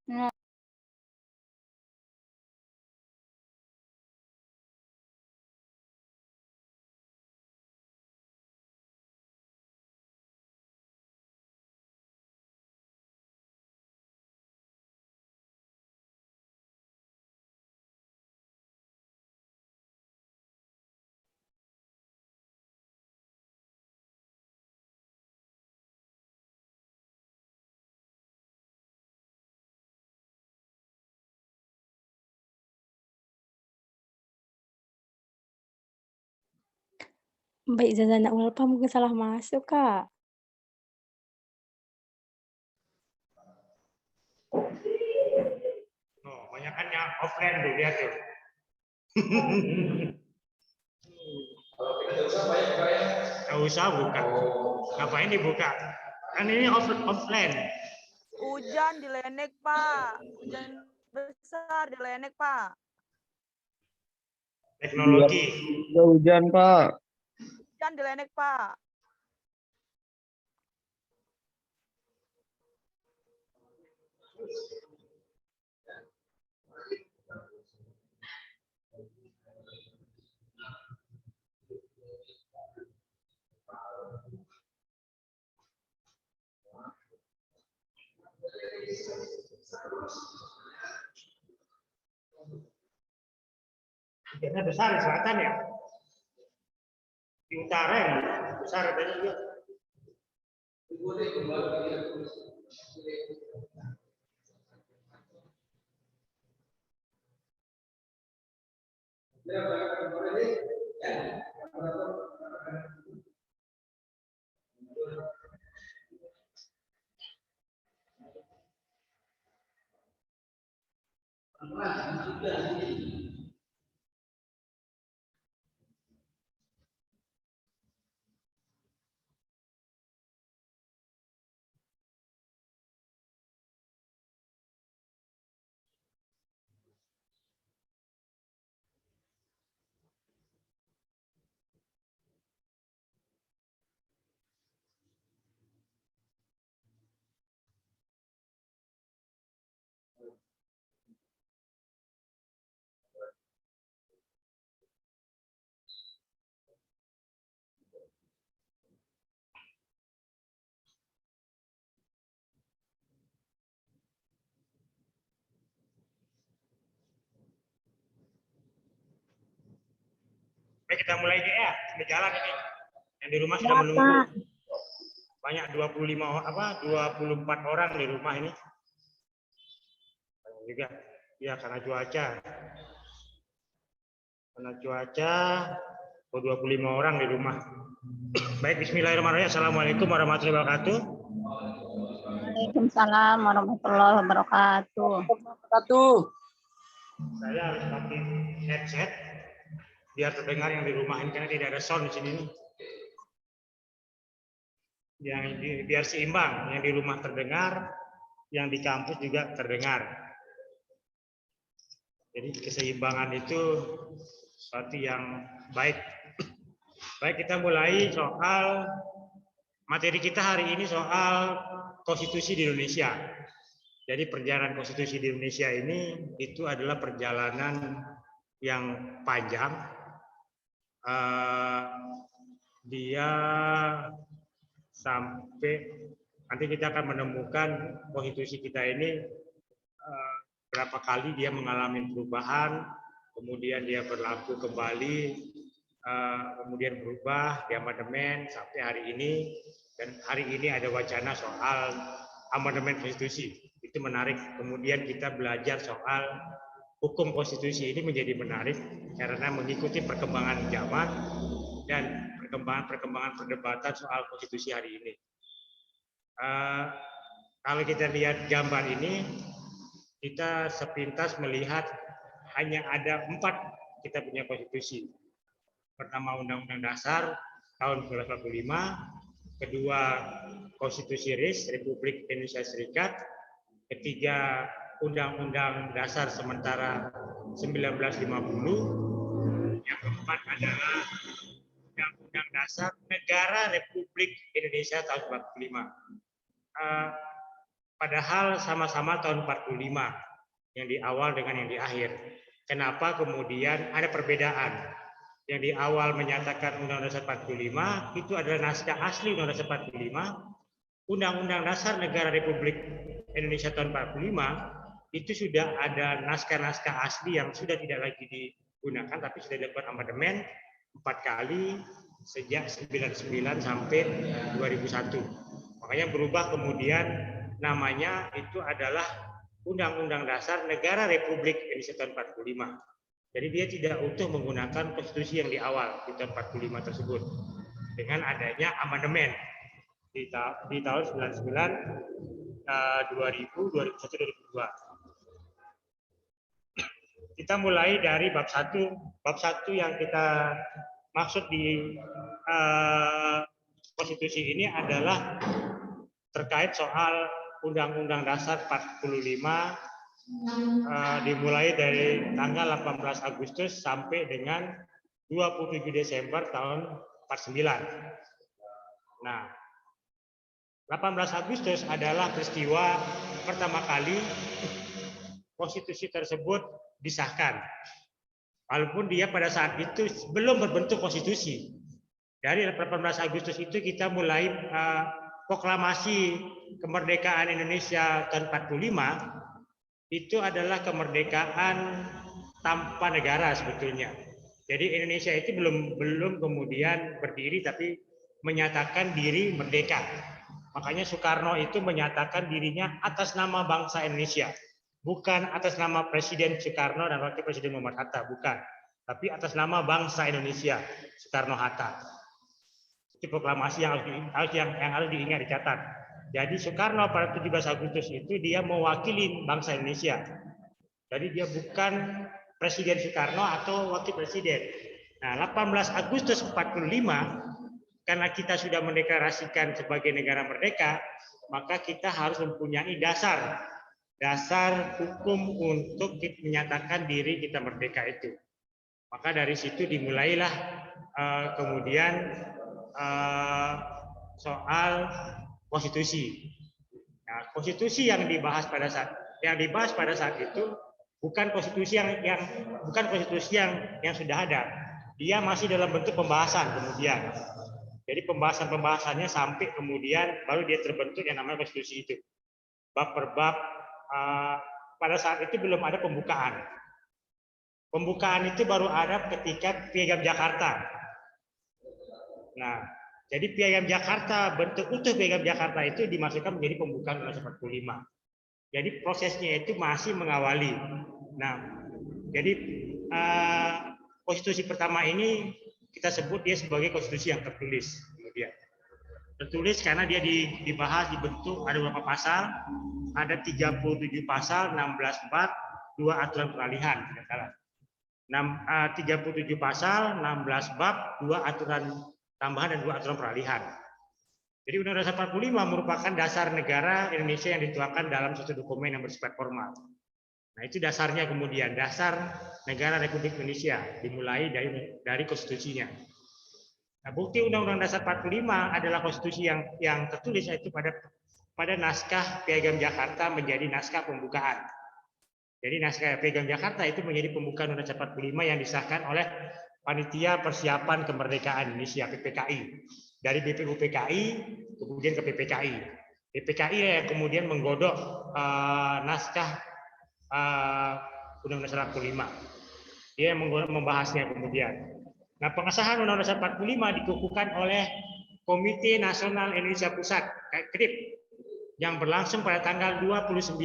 Nah Mbak Zazana Ulfa mungkin salah masuk, Kak. Oh, banyak kan yang offline tuh, lihat tuh. Kalau kita usah banyak ya? Nggak usah buka. Ngapain dibuka? Kan ini offline. Hujan di Lenek, Pak. Hujan besar di Lenek, Pak. Teknologi. Udah hujan, Pak. Hujan di Lenek, Pak. Hujannya besar di selatan ya? Di utara ya? Besar katanya juga. Baik, kita mulai aja ya. Sudah jalan ini. Yang di rumah sudah menunggu. Banyak 24 orang di rumah ini. Banyak juga. Ya, karena cuaca. Karena cuaca, 25 orang di rumah. Baik, bismillahirrahmanirrahim. Assalamualaikum warahmatullahi wabarakatuh. Waalaikumsalam warahmatullahi wabarakatuh. Saya harus pakai headset biar terdengar yang di rumah ini karena tidak ada sound di sini. Biar seimbang, yang di rumah terdengar, yang di kampus juga terdengar. Jadi keseimbangan itu sesuatu yang baik. Baik, kita mulai soal materi kita hari ini soal konstitusi di Indonesia. Jadi perjalanan konstitusi di Indonesia ini itu adalah perjalanan yang panjang. Dia sampai nanti kita akan menemukan konstitusi kita ini berapa kali dia mengalami perubahan, kemudian dia berlaku kembali, kemudian berubah, diamandemen sampai hari ini, dan hari ini ada wacana soal amandemen konstitusi. Itu menarik. Kemudian kita belajar soal hukum konstitusi ini menjadi menarik karena mengikuti perkembangan zaman dan perkembangan perdebatan soal konstitusi hari ini. Kalau kita lihat gambar ini, kita sepintas melihat hanya ada 4 kita punya konstitusi. Pertama, Undang-Undang Dasar tahun 1945, kedua, Konstitusi RIS Republik Indonesia Serikat, ketiga, Undang-Undang Dasar sementara 1950, yang keempat adalah Undang-Undang Dasar Negara Republik Indonesia tahun 45. Padahal sama-sama tahun 45, yang di awal dengan yang di akhir. Kenapa kemudian ada perbedaan? Yang di awal menyatakan Undang-Undang Dasar 45 itu adalah naskah asli Undang-Undang Dasar 45. Undang-Undang Dasar Negara Republik Indonesia tahun 45 itu sudah ada naskah-naskah asli yang sudah tidak lagi digunakan, tapi sudah dilakukan amandemen 4 kali sejak 99 sampai 2001. Makanya berubah kemudian namanya itu adalah Undang-Undang Dasar Negara Republik Indonesia tahun 45. Jadi dia tidak utuh menggunakan konstitusi yang di awal di tahun 45 tersebut. dengan adanya amandemen di tahun 99, 2000, 2001, 2002. Kita mulai dari bab 1. Bab 1 yang kita maksud di konstitusi ini adalah terkait soal Undang-Undang Dasar 45, dimulai dari tanggal 18 Agustus sampai dengan 27 Desember tahun 49. Nah, 18 Agustus adalah peristiwa pertama kali konstitusi tersebut disahkan. Walaupun dia pada saat itu belum berbentuk konstitusi. Dari 18 Agustus itu kita mulai proklamasi kemerdekaan Indonesia tahun 45, itu adalah kemerdekaan tanpa negara sebetulnya. Jadi Indonesia itu belum kemudian berdiri tapi menyatakan diri merdeka. Makanya Soekarno itu menyatakan dirinya atas nama bangsa Indonesia. Bukan atas nama Presiden Soekarno dan Wakil Presiden Muhammad Hatta, bukan. Tapi atas nama bangsa Indonesia, Soekarno-Hatta. Itu proklamasi yang harus diingat, dicatat. Jadi Soekarno pada 17 Agustus itu dia mewakili bangsa Indonesia. Jadi dia bukan Presiden Soekarno atau Wakil Presiden. Nah, 18 Agustus 45, karena kita sudah mendeklarasikan sebagai negara merdeka, maka kita harus mempunyai dasar hukum untuk menyatakan diri kita merdeka itu. Maka dari situ dimulailah kemudian soal konstitusi. Nah, konstitusi yang dibahas pada saat itu bukan konstitusi yang sudah ada. Dia masih dalam bentuk pembahasan kemudian. Jadi pembahasannya sampai kemudian baru dia terbentuk yang namanya konstitusi itu. Bab per bab. Pada saat itu belum ada pembukaan. Pembukaan itu baru ada ketika Piagam Jakarta. Nah, jadi Piagam Jakarta, bentuk utuh Piagam Jakarta itu dimasukkan menjadi pembukaan Undang-Undang 45. Jadi prosesnya itu masih mengawali. Nah, jadi konstitusi pertama ini kita sebut dia sebagai konstitusi yang tertulis. Kemudian tertulis karena dia dibahas, dibentuk ada beberapa pasal. Ada 37 pasal, 16 bab, 2 aturan peralihan. 37 pasal, 16 bab, 2 aturan tambahan dan 2 aturan peralihan. Jadi Undang-Undang Dasar 45 merupakan dasar negara Indonesia yang dituangkan dalam suatu dokumen yang bersifat formal. Nah, itu dasarnya kemudian, dasar negara Republik Indonesia, dimulai dari konstitusinya. Nah, bukti Undang-Undang Dasar 45 adalah konstitusi yang tertulis, yaitu pada naskah Piagam Jakarta menjadi naskah pembukaan. Jadi naskah Piagam Jakarta itu menjadi pembukaan Undang-Undang Dasar 45 yang disahkan oleh Panitia Persiapan Kemerdekaan Indonesia (PPKI). Dari BPUPKI kemudian ke PPKI. PPKI yang kemudian menggodok naskah Undang-Undang Dasar 45. Dia membahasnya kemudian. Nah, pengesahan Undang-Undang Dasar 45 dikukuhkan oleh Komite Nasional Indonesia Pusat (KNIP) yang berlangsung pada tanggal 29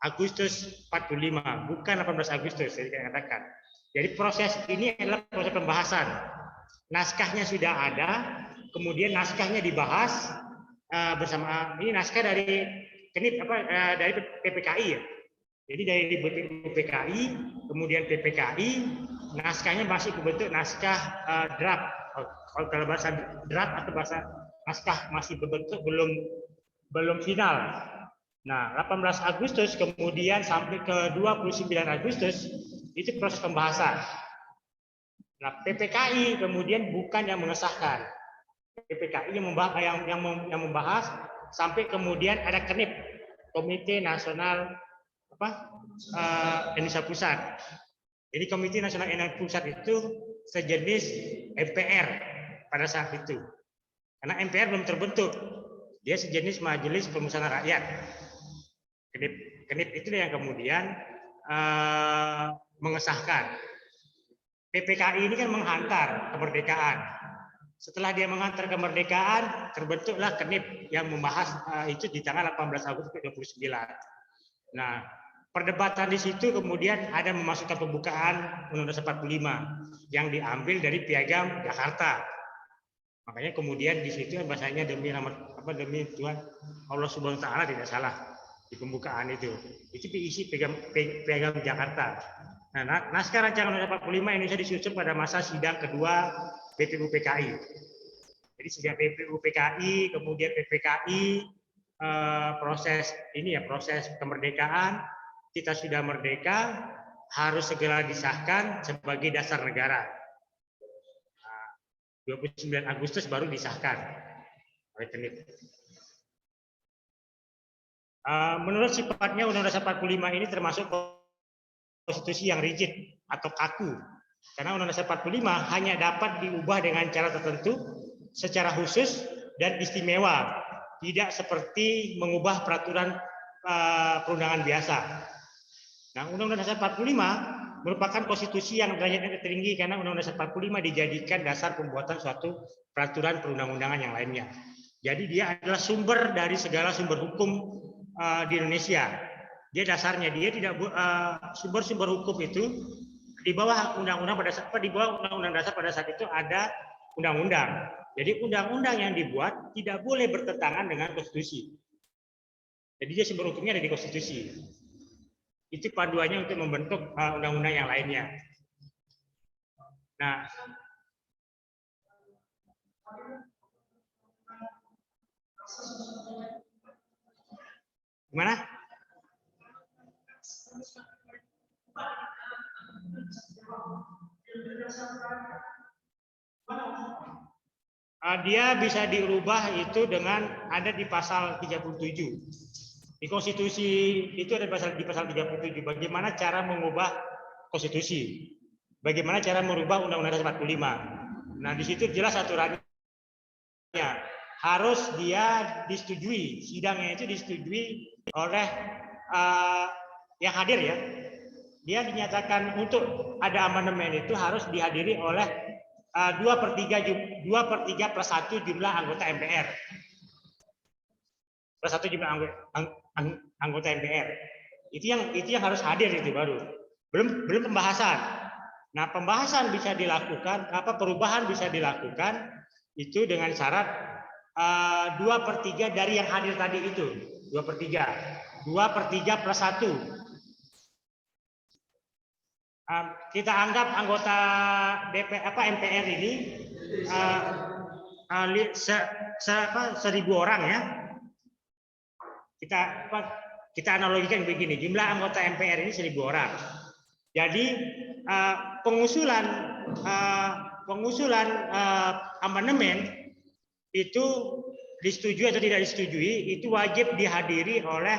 Agustus 45, bukan 18 Agustus, saya katakan. Jadi proses ini adalah proses pembahasan. Naskahnya sudah ada, kemudian naskahnya dibahas bersama. Ini naskah dari KNIP dari PPKI ya. Jadi dari PPKI, kemudian PPKI, naskahnya masih berbentuk naskah draft. Kalau bahasa draft atau bahasa naskah masih berbentuk belum final. Nah, 18 Agustus kemudian sampai ke 29 Agustus itu proses pembahasan. Nah, PPKI kemudian bukan yang mengesahkan. PPKI yang membahas sampai kemudian ada KNIP, Komite Nasional Indonesia Pusat. Jadi Komite Nasional Indonesia Pusat itu sejenis MPR pada saat itu. Karena MPR belum terbentuk. Dia sejenis Majelis Permusyawaratan Rakyat. KNIP itu yang kemudian mengesahkan. PPKI ini kan menghantar kemerdekaan. Setelah dia menghantar kemerdekaan, terbentuklah KNIP yang membahas itu di tanggal 18 Agustus 29. Nah, perdebatan di situ kemudian ada memasukkan pembukaan Undang-Undang Dasar 45 yang diambil dari Piagam Jakarta. Makanya kemudian di situ bahasanya demi Tuhan Allah Subhanahu wa taala, tidak salah di pembukaan itu. Itu diisi piagam Jakarta. Nah, naskah rancangan Undang-Undang 45 Indonesia disusun pada masa sidang kedua BPU PKI. Jadi sidang BPU PKI, kemudian PPKI, proses kemerdekaan, kita sudah merdeka, harus segera disahkan sebagai dasar negara. 29 Agustus baru disahkan oleh PNIT. Menurut sifatnya Undang-Undang 45 ini termasuk konstitusi yang rigid atau kaku. Karena Undang-Undang 45 hanya dapat diubah dengan cara tertentu, secara khusus dan istimewa, tidak seperti mengubah peraturan perundangan biasa. Nah, Undang-Undang Dasar 45 merupakan konstitusi yang derajatnya tertinggi karena Undang-Undang Dasar 45 dijadikan dasar pembuatan suatu peraturan perundang-undangan yang lainnya. Jadi dia adalah sumber dari segala sumber hukum di Indonesia. Dia dasarnya, dia tidak sumber-sumber hukum itu di bawah undang-undang dasar pada saat itu ada undang-undang. Jadi undang-undang yang dibuat tidak boleh bertentangan dengan konstitusi. Jadi dia sumber hukumnya ada di konstitusi. Itu panduannya untuk membentuk undang-undang yang lainnya. Nah, gimana? Dia bisa dirubah itu dengan ada di pasal 37. Di konstitusi itu ada di pasal 37. Bagaimana cara mengubah konstitusi? Bagaimana cara merubah Undang-Undang Dasar 45? Nah, di situ jelas aturannya. Harus dia disetujui, sidangnya itu disetujui oleh yang hadir ya. Dia dinyatakan untuk ada amandemen itu harus dihadiri oleh 2/3 plus 1 jumlah anggota MPR. Plus 1 jumlah anggota MPR. Itu yang harus hadir itu baru. Belum pembahasan. Nah, pembahasan bisa dilakukan, perubahan bisa dilakukan itu dengan syarat 2/3 dari yang hadir tadi itu. 2/3. 2/3 plus 1. Kita anggap anggota MPR ini 1.000 orang ya. Kita analogikan begini, jumlah anggota MPR ini 1.000 orang. Jadi pengusulan amandemen itu disetujui atau tidak disetujui itu wajib dihadiri oleh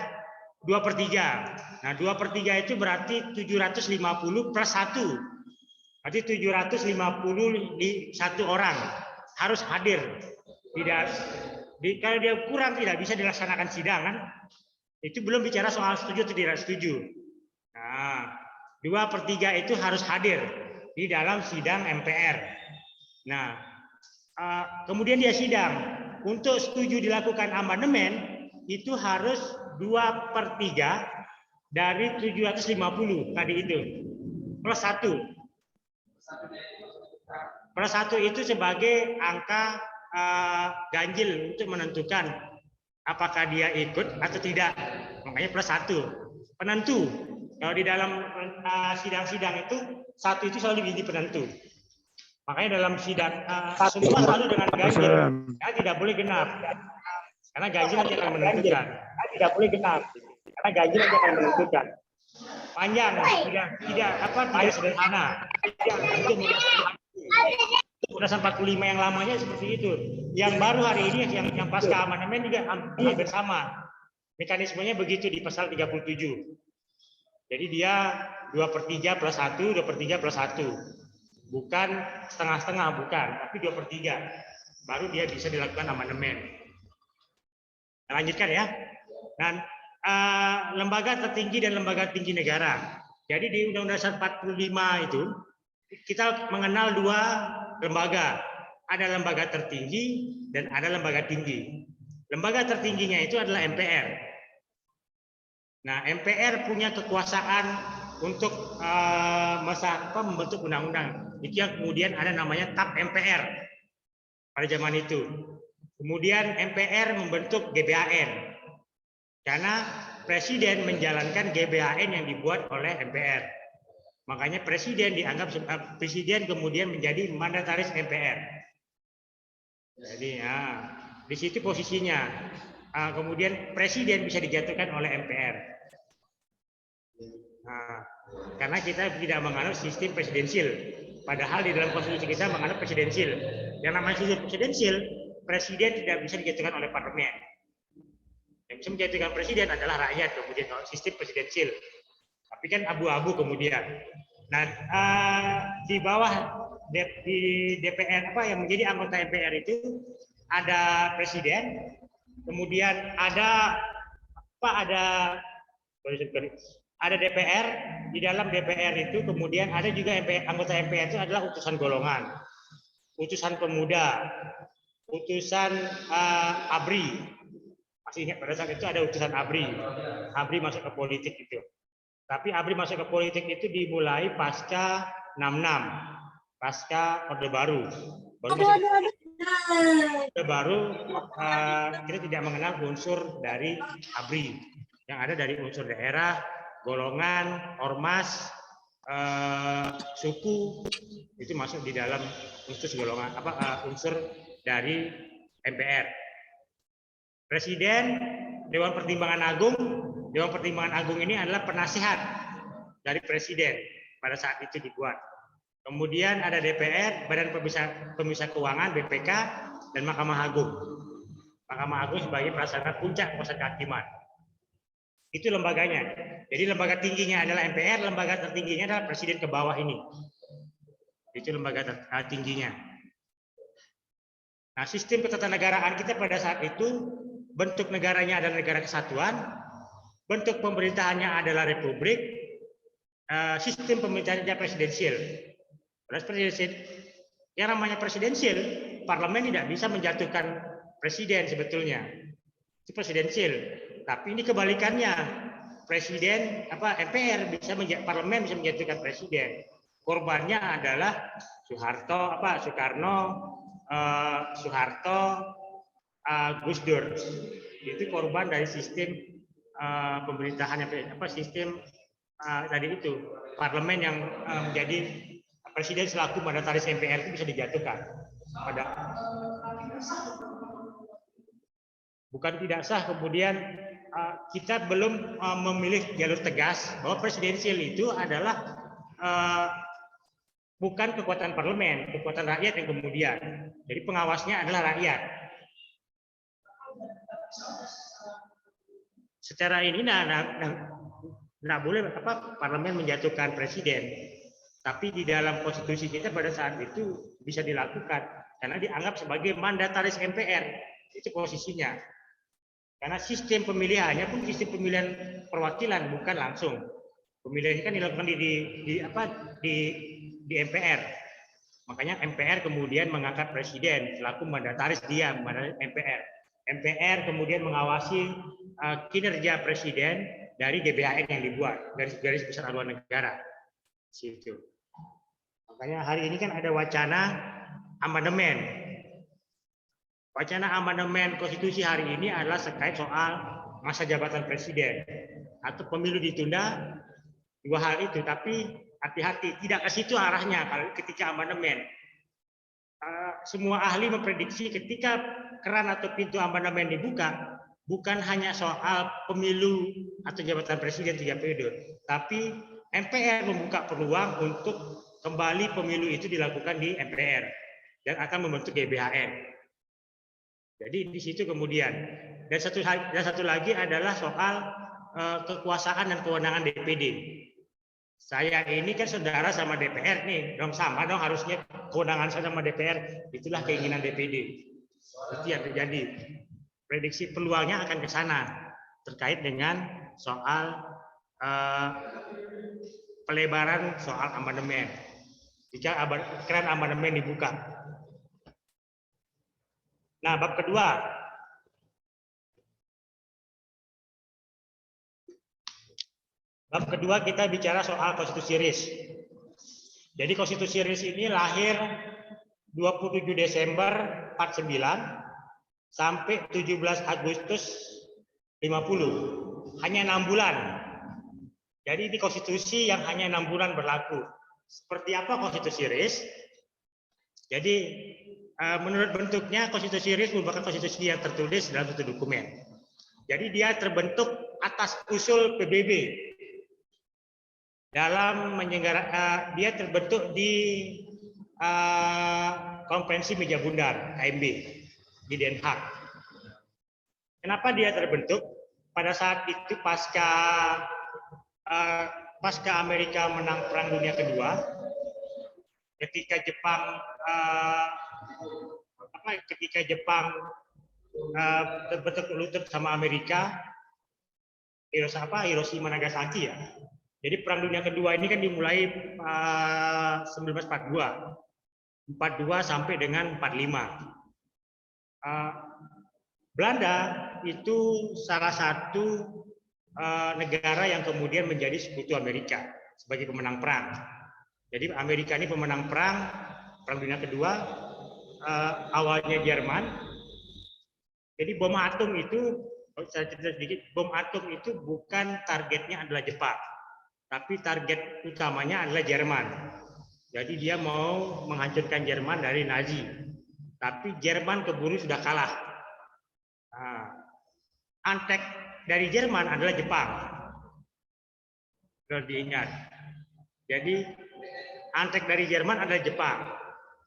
2/3. Nah, 2/3 itu berarti 750 plus 1. Berarti 751 orang harus hadir. Kalau dia kurang tidak bisa dilaksanakan sidang kan? Itu belum bicara soal setuju atau tidak setuju. Nah, 2/3 itu harus hadir di dalam sidang MPR. Nah, kemudian dia sidang. Untuk setuju dilakukan amandemen itu harus 2/3 dari 750 tadi itu plus 1. Plus 1 itu sebagai angka ganjil untuk menentukan apakah dia ikut atau tidak. Makanya plus 1 penentu. Kalau di dalam sidang-sidang itu 1 itu selalu menjadi penentu. Makanya dalam sidang semua selalu dengan ganjil. Ya, tidak boleh genap. Karena ganjil nanti akan menentukan. Tidak boleh genap. Karena ganjil nanti akan menentukan. Panjang, tidak sederhana. Undang-Undang 45 yang lamanya seperti itu. Yang baru hari ini yang pasca amandemen juga hampir sama. Mekanismenya begitu di pasal 37. Jadi dia 2/3 plus 1, 2/3 plus 1. Bukan setengah-setengah, bukan, tapi 2/3. Baru dia bisa dilakukan amandemen. Nah, lanjutkan ya. Dan lembaga tertinggi dan lembaga tinggi negara. Jadi di Undang-Undang Dasar 45 itu kita mengenal 2 lembaga. Ada lembaga tertinggi dan ada lembaga tinggi. Lembaga tertingginya itu adalah MPR. Nah, MPR punya kekuasaan untuk membentuk undang-undang. Itu yang kemudian ada namanya TAP MPR. pada zaman itu. Kemudian MPR membentuk GBHN karena presiden menjalankan GBHN yang dibuat oleh MPR. Makanya presiden dianggap presiden kemudian menjadi mandataris MPR. Jadi ya, di situ posisinya. Kemudian presiden bisa dijatuhkan oleh MPR. Nah, karena kita tidak menganut sistem presidensil. Padahal di dalam konstitusi kita menganut presidensil. Yang namanya sistem presidensil, presiden tidak bisa dijatuhkan oleh parlemen. Yang bisa menjatuhkan presiden adalah rakyat, kemudian sistem presidensil. Tapi kan abu-abu kemudian. Nah, di bawah di DPR apa yang menjadi anggota MPR itu ada presiden, kemudian ada DPR. Di dalam DPR itu kemudian ada juga anggota MPR itu adalah utusan golongan, utusan pemuda, utusan ABRI. Masih ingat pada saat itu ada utusan ABRI. ABRI masuk ke politik itu. Tapi ABRI masuk ke politik itu dimulai pasca 66, pasca Orde Baru. Orde Baru kita tidak mengenal unsur dari ABRI. Yang ada dari unsur daerah, golongan, ormas, suku itu masuk di dalam unsur dari MPR. Presiden, Dewan Pertimbangan Agung ini adalah penasihat dari presiden pada saat itu dibuat. Kemudian ada DPR, Badan Pemisah Keuangan (BPK) dan Mahkamah Agung. Mahkamah Agung sebagai pelaksana puncak kuasa kehakiman. Itu lembaganya. Jadi lembaga tingginya adalah MPR, lembaga tertingginya adalah presiden ke bawah ini. Itu lembaga tingginya. Nah, sistem ketatanegaraan kita pada saat itu bentuk negaranya adalah negara kesatuan, bentuk pemerintahannya adalah republik, sistem pemerintahannya presidensial. Yang namanya presidensial, parlemen tidak bisa menjatuhkan presiden sebetulnya. Itu presidensial. Tapi ini kebalikannya. Presiden MPR parlemen bisa menjatuhkan presiden. Korbannya adalah Soekarno, Gus Dur. Itu korban dari sistem pemerintahan sistem tadi itu parlemen yang menjadi presiden selaku mandataris MPR itu bisa dijatuhkan. Bukan tidak sah kemudian kita belum memilih jalur tegas bahwa presidensial itu adalah bukan kekuatan parlemen, kekuatan rakyat yang kemudian. Jadi pengawasnya adalah rakyat. Secara ini nggak boleh parlemen menjatuhkan presiden. Tapi di dalam konstitusi kita pada saat itu bisa dilakukan karena dianggap sebagai mandataris MPR. Itu posisinya. Karena sistem pemilihannya pun sistem pemilihan perwakilan bukan langsung. Pemilihannya kan dilakukan di MPR. Makanya MPR kemudian mengangkat presiden selaku mandataris MPR. MPR kemudian mengawasi kinerja presiden dari GBHN yang dibuat, garis besar haluan negara. Situ. Makanya hari ini kan ada wacana amandemen. Wacana amandemen konstitusi hari ini adalah terkait soal masa jabatan presiden atau pemilu ditunda, dua hal itu. Tapi hati-hati, tidak ke situ arahnya kalau ketika amandemen. Semua ahli memprediksi ketika keran atau pintu amandemen dibuka, bukan hanya soal pemilu atau jabatan presiden 3 periode, tapi MPR membuka peluang untuk kembali pemilu itu dilakukan di MPR dan akan membentuk GBHN. Jadi di situ kemudian dan satu lagi adalah soal kekuasaan dan kewenangan DPD. Saya ini kan saudara sama DPR nih, sama dong harusnya kewenangan saya sama DPR. Itulah keinginan DPD. Itu yang terjadi. Prediksi peluangnya akan ke sana terkait dengan soal pelebaran soal amandemen. Jika keran amandemen dibuka. Nah, bab kedua. Bab kedua kita bicara soal konstitusi RIS. Jadi konstitusi RIS ini lahir 27 Desember 49 sampai 17 Agustus 50. Hanya 6 bulan. Jadi ini konstitusi yang hanya 6 bulan berlaku. Seperti apa konstitusi RIS? Jadi menurut bentuknya konstitusi RIS merupakan konstitusi yang tertulis dalam satu dokumen. Jadi dia terbentuk atas usul PBB. Dalam dia terbentuk di konferensi meja bundar KMB di Den Haag. Kenapa dia terbentuk? Pada saat itu pasca Amerika menang Perang Dunia Kedua, ketika Jepang terbentuk lutut sama Amerika, Hiroshima Nagasaki ya. Jadi Perang Dunia Kedua ini kan dimulai 1942 sampai dengan 45. Belanda itu salah satu negara yang kemudian menjadi sekutu Amerika sebagai pemenang perang. Jadi Amerika ini pemenang Perang Dunia Kedua, awalnya Jerman. Jadi bom atom itu, saya cerita sedikit, bom atom itu bukan targetnya adalah Jepang, tapi target utamanya adalah Jerman. Jadi dia mau menghancurkan Jerman dari Nazi. Tapi Jerman keburu sudah kalah. Antek dari Jerman adalah Jepang. Perlu diingat. Jadi antek dari Jerman adalah Jepang.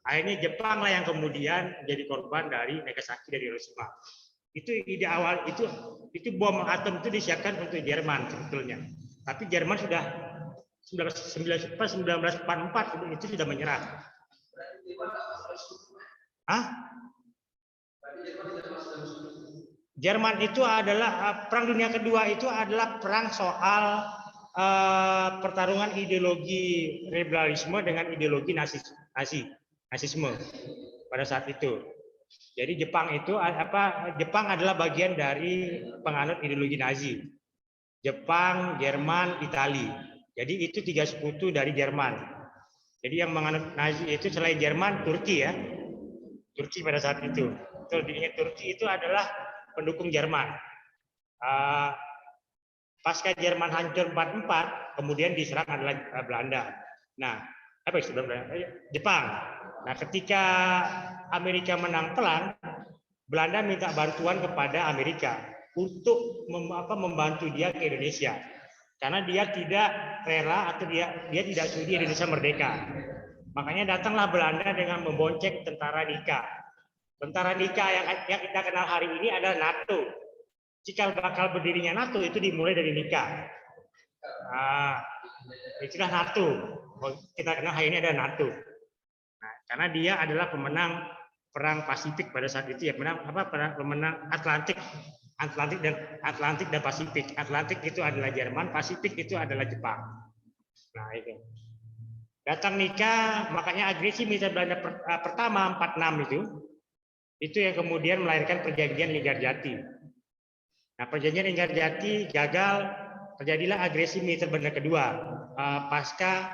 Akhirnya Jepang lah yang kemudian jadi korban dari Nagasaki dari Hiroshima. Itu ide awal itu bom atom itu disiapkan untuk Jerman sebetulnya. Tapi Jerman sudah 1944 itu sudah menyerah. Jerman itu adalah Perang Dunia Kedua itu adalah perang soal pertarungan ideologi liberalisme dengan ideologi nasisme pada saat itu. Jadi Jepang adalah bagian dari penganut ideologi Nazi. Jepang, Jerman, Italia. Jadi itu 3 sekutu dari Jerman. Jadi yang menganut Nazi itu selain Jerman, Turki ya. Turki pada saat itu. Turki itu adalah pendukung Jerman. Pasca Jerman hancur 44, kemudian diserang adalah Belanda. Nah, Jepang. Nah, ketika Amerika menang perang, Belanda minta bantuan kepada Amerika untuk membantu dia ke Indonesia. Karena dia tidak rela atau dia tidak sudi Indonesia merdeka. Makanya datanglah Belanda dengan membonceng tentara Nika. Tentara Nika yang kita kenal hari ini adalah NATO. Cikal bakal berdirinya NATO itu dimulai dari Nika. Itulah NATO. Kita kenal hari ini ada NATO. Nah, karena dia adalah pemenang perang Pasifik pada saat itu ya, pemenang Atlantik dan Pasifik. Atlantik itu adalah Jerman, Pasifik itu adalah Jepang. Nah, itu. Datang Nika, makanya agresi militer Belanda pertama 46 itu yang kemudian melahirkan perjanjian Linggarjati. Nah, perjanjian Linggarjati gagal, terjadilah agresi militer Belanda kedua pasca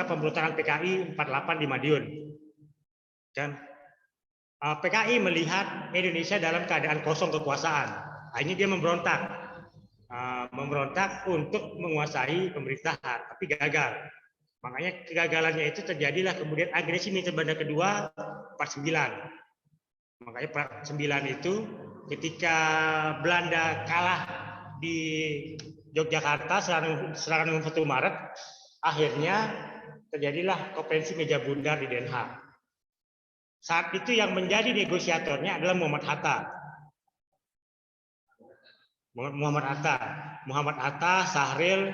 pemberontakan PKI 48 di Madiun. Dan PKI melihat Indonesia dalam keadaan kosong kekuasaan. Akhirnya dia memberontak untuk menguasai pemerintahan, tapi gagal. Makanya kegagalannya itu terjadilah kemudian agresi militer Belanda kedua 49. Makanya 49 itu ketika Belanda kalah di Yogyakarta serangan 1 Maret, akhirnya terjadilah konferensi meja bundar di Den Haag. Saat itu yang menjadi negosiatornya adalah Muhammad Hatta, Sahril,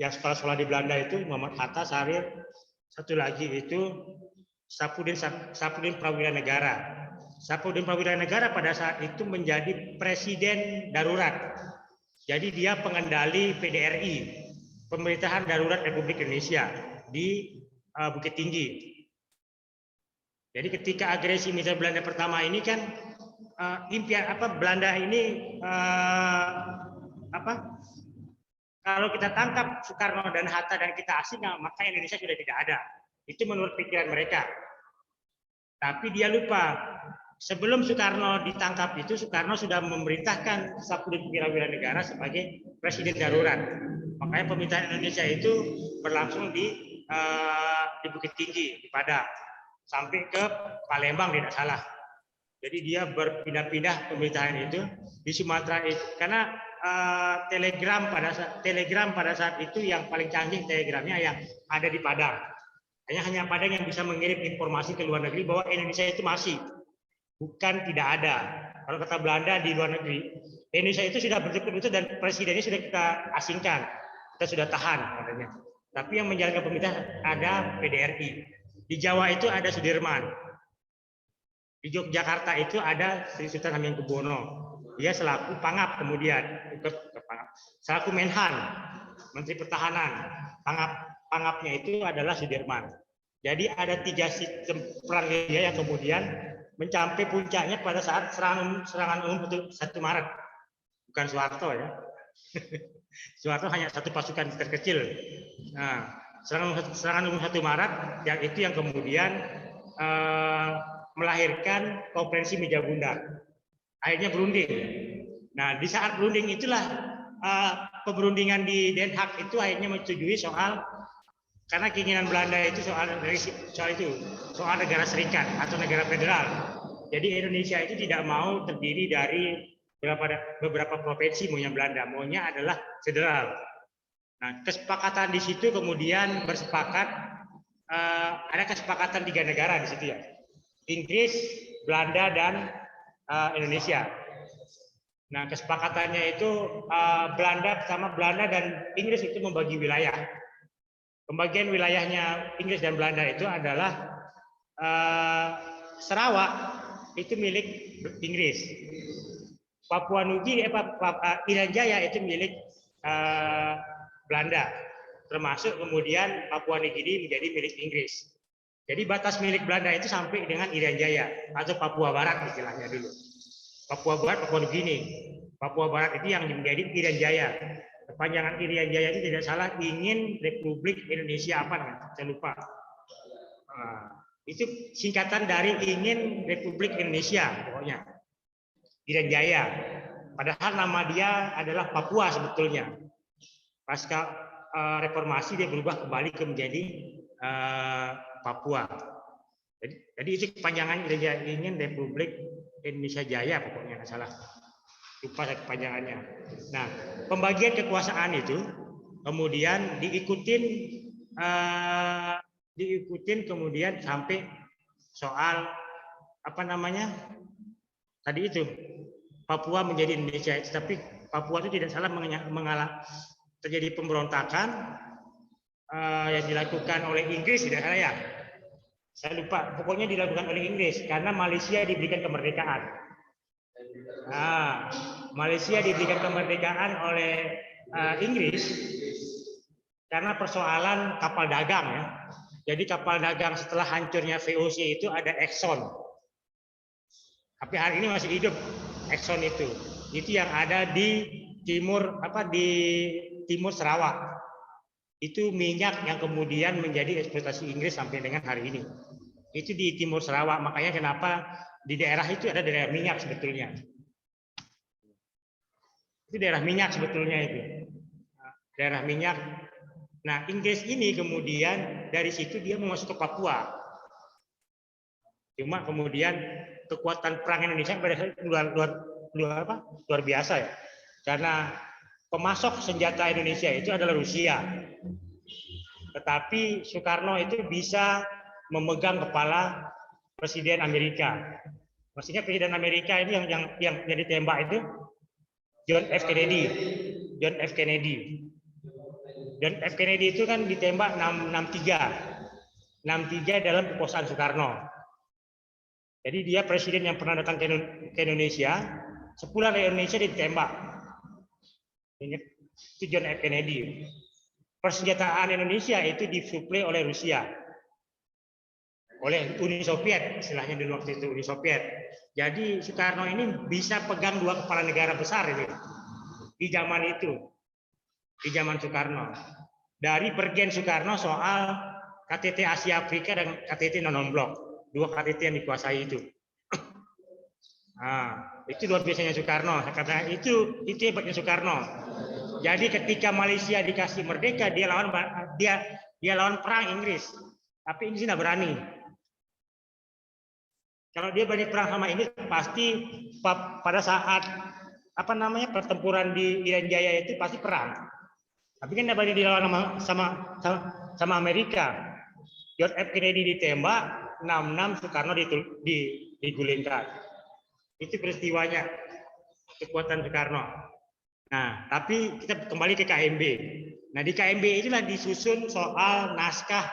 yang sekolah-sekolah di Belanda itu Muhammad Hatta, Sahril, satu lagi itu Sapudin Prawira Negara. Sapudin Prawira Negara pada saat itu menjadi presiden darurat. Jadi dia pengendali PDRI, Pemerintahan Darurat Republik Indonesia di Bukit Tinggi. Jadi ketika agresi militer Belanda pertama ini kan Belanda ini Kalau kita tangkap Soekarno dan Hatta dan kita asingkan, maka Indonesia sudah tidak ada. Itu menurut pikiran mereka. Tapi dia lupa, sebelum Soekarno ditangkap itu, Soekarno sudah memerintahkan Sapudin Wira Negara sebagai presiden darurat. Makanya pemerintahan Indonesia itu berlangsung di Bukit Tinggi, di Padang, sampai ke Palembang tidak salah. Jadi dia berpindah-pindah pemerintahan itu di Sumatera itu, karena telegram pada saat itu yang paling canggih telegramnya yang ada di Padang. Hanya Padang yang bisa mengirim informasi ke luar negeri bahwa Indonesia itu masih, bukan tidak ada. Kalau kata Belanda di luar negeri, Indonesia itu sudah betul-betul dan presidennya sudah kita asingkan, kita sudah tahan katanya. Tapi yang menjalankan pemerintahan ada PDRI. Di Jawa itu ada Sudirman. Di Yogyakarta itu ada Sri Sultan Hamengkubuwono. Dia selaku Pangap kemudian, selaku Menhan, Menteri Pertahanan. Pangapnya itu adalah Sudirman. Jadi ada 3 sistem perang yang kemudian mencapai puncaknya pada saat serangan umum 1 Maret. Bukan Soeharto ya. Soeharto hanya 1 pasukan terkecil. Nah, serangan umum 1 Maret yang kemudian melahirkan konferensi meja bundar. Akhirnya berunding. Nah, di saat berunding itulah peberundingan di Den Haag itu akhirnya menyetujui soal, karena keinginan Belanda itu soal negara serikat atau negara federal. Jadi Indonesia itu tidak mau terdiri dari beberapa provinsi, maunya Belanda, maunya adalah federal. Nah, kesepakatan di situ kemudian bersepakat, ada kesepakatan 3 negara di situ ya, Inggris, Belanda, dan Indonesia. Nah, kesepakatannya itu Belanda dan Inggris itu membagi wilayah. Pembagian wilayahnya Inggris dan Belanda itu adalah Sarawak itu milik Inggris, Papua Nugini, Irian Jaya itu milik Belanda, termasuk kemudian Papua Nugini menjadi milik Inggris. Jadi batas milik Belanda itu sampai dengan Irian Jaya atau Papua Barat istilahnya dulu. Papua Barat, Papua Nugini. Papua Barat itu yang menjadi Irian Jaya. Kepanjangan Irian Jaya itu tidak salah ingin Republik Indonesia apa namanya? Saya lupa. Itu singkatan dari ingin Republik Indonesia pokoknya. Irian Jaya. Padahal nama dia adalah Papua sebetulnya. Pasca reformasi dia berubah kembali ke menjadi Papua. Jadi itu kepanjangan ingin Republik Indonesia Jaya pokoknya nggak salah. Lupa saya kepanjangannya. Nah, pembagian kekuasaan itu kemudian diikutin kemudian sampai soal apa namanya tadi itu Papua menjadi Indonesia. Tapi Papua itu tidak salah terjadi pemberontakan yang dilakukan oleh Inggris tidak salah ya. Saya lupa, pokoknya dilakukan oleh Inggris karena Malaysia diberikan kemerdekaan. Nah, Malaysia diberikan kemerdekaan oleh Inggris karena persoalan kapal dagang ya. Jadi kapal dagang setelah hancurnya VOC itu ada Exxon. Tapi hari ini masih hidup Exxon itu. Itu yang ada di timur Sarawak. Itu minyak yang kemudian menjadi eksploitasi Inggris sampai dengan hari ini. Itu di timur Sarawak. Makanya kenapa di daerah itu ada daerah minyak sebetulnya. Itu daerah minyak sebetulnya itu. Daerah minyak. Nah, Inggris ini kemudian dari situ dia mau masuk ke Papua. Cuma kemudian kekuatan perang Indonesia pada saat itu luar biasa ya. Karena pemasok senjata Indonesia itu adalah Rusia. Tetapi Soekarno itu bisa memegang kepala Presiden Amerika. Maksudnya Presiden Amerika ini yang ditembak itu John F. Kennedy. John F. Kennedy. John F. Kennedy itu kan ditembak 63 dalam perkosaan Soekarno. Jadi dia presiden yang pernah datang ke Indonesia, sepulang dari Indonesia ditembak. Itu John F. Kennedy. Persenjataan Indonesia itu disuplai oleh Rusia, oleh Uni Soviet, istilahnya dulu waktu itu Uni Soviet. Jadi Soekarno ini bisa pegang 2 kepala negara besar itu di zaman itu. di zaman Soekarno. Dari pergian Soekarno soal KTT Asia Afrika dan KTT non-blok, dua KTT yang dikuasai itu. Nah, itu luar biasanya Soekarno. Karena itu hebatnya Soekarno. Jadi ketika Malaysia dikasih merdeka, dia lawan perang Inggris. Tapi Inggris tidak berani. Kalau dia berani perang sama Inggris, pasti pada saat pertempuran di Irian Jaya itu pasti perang. Tapi kan tidak berani dilawan sama Amerika. John F. Kennedy ditembak, 66 Soekarno digulingkan. Itu peristiwanya kekuatan Soekarno. Nah, tapi kita kembali ke KMB. Nah, di KMB inilah disusun soal naskah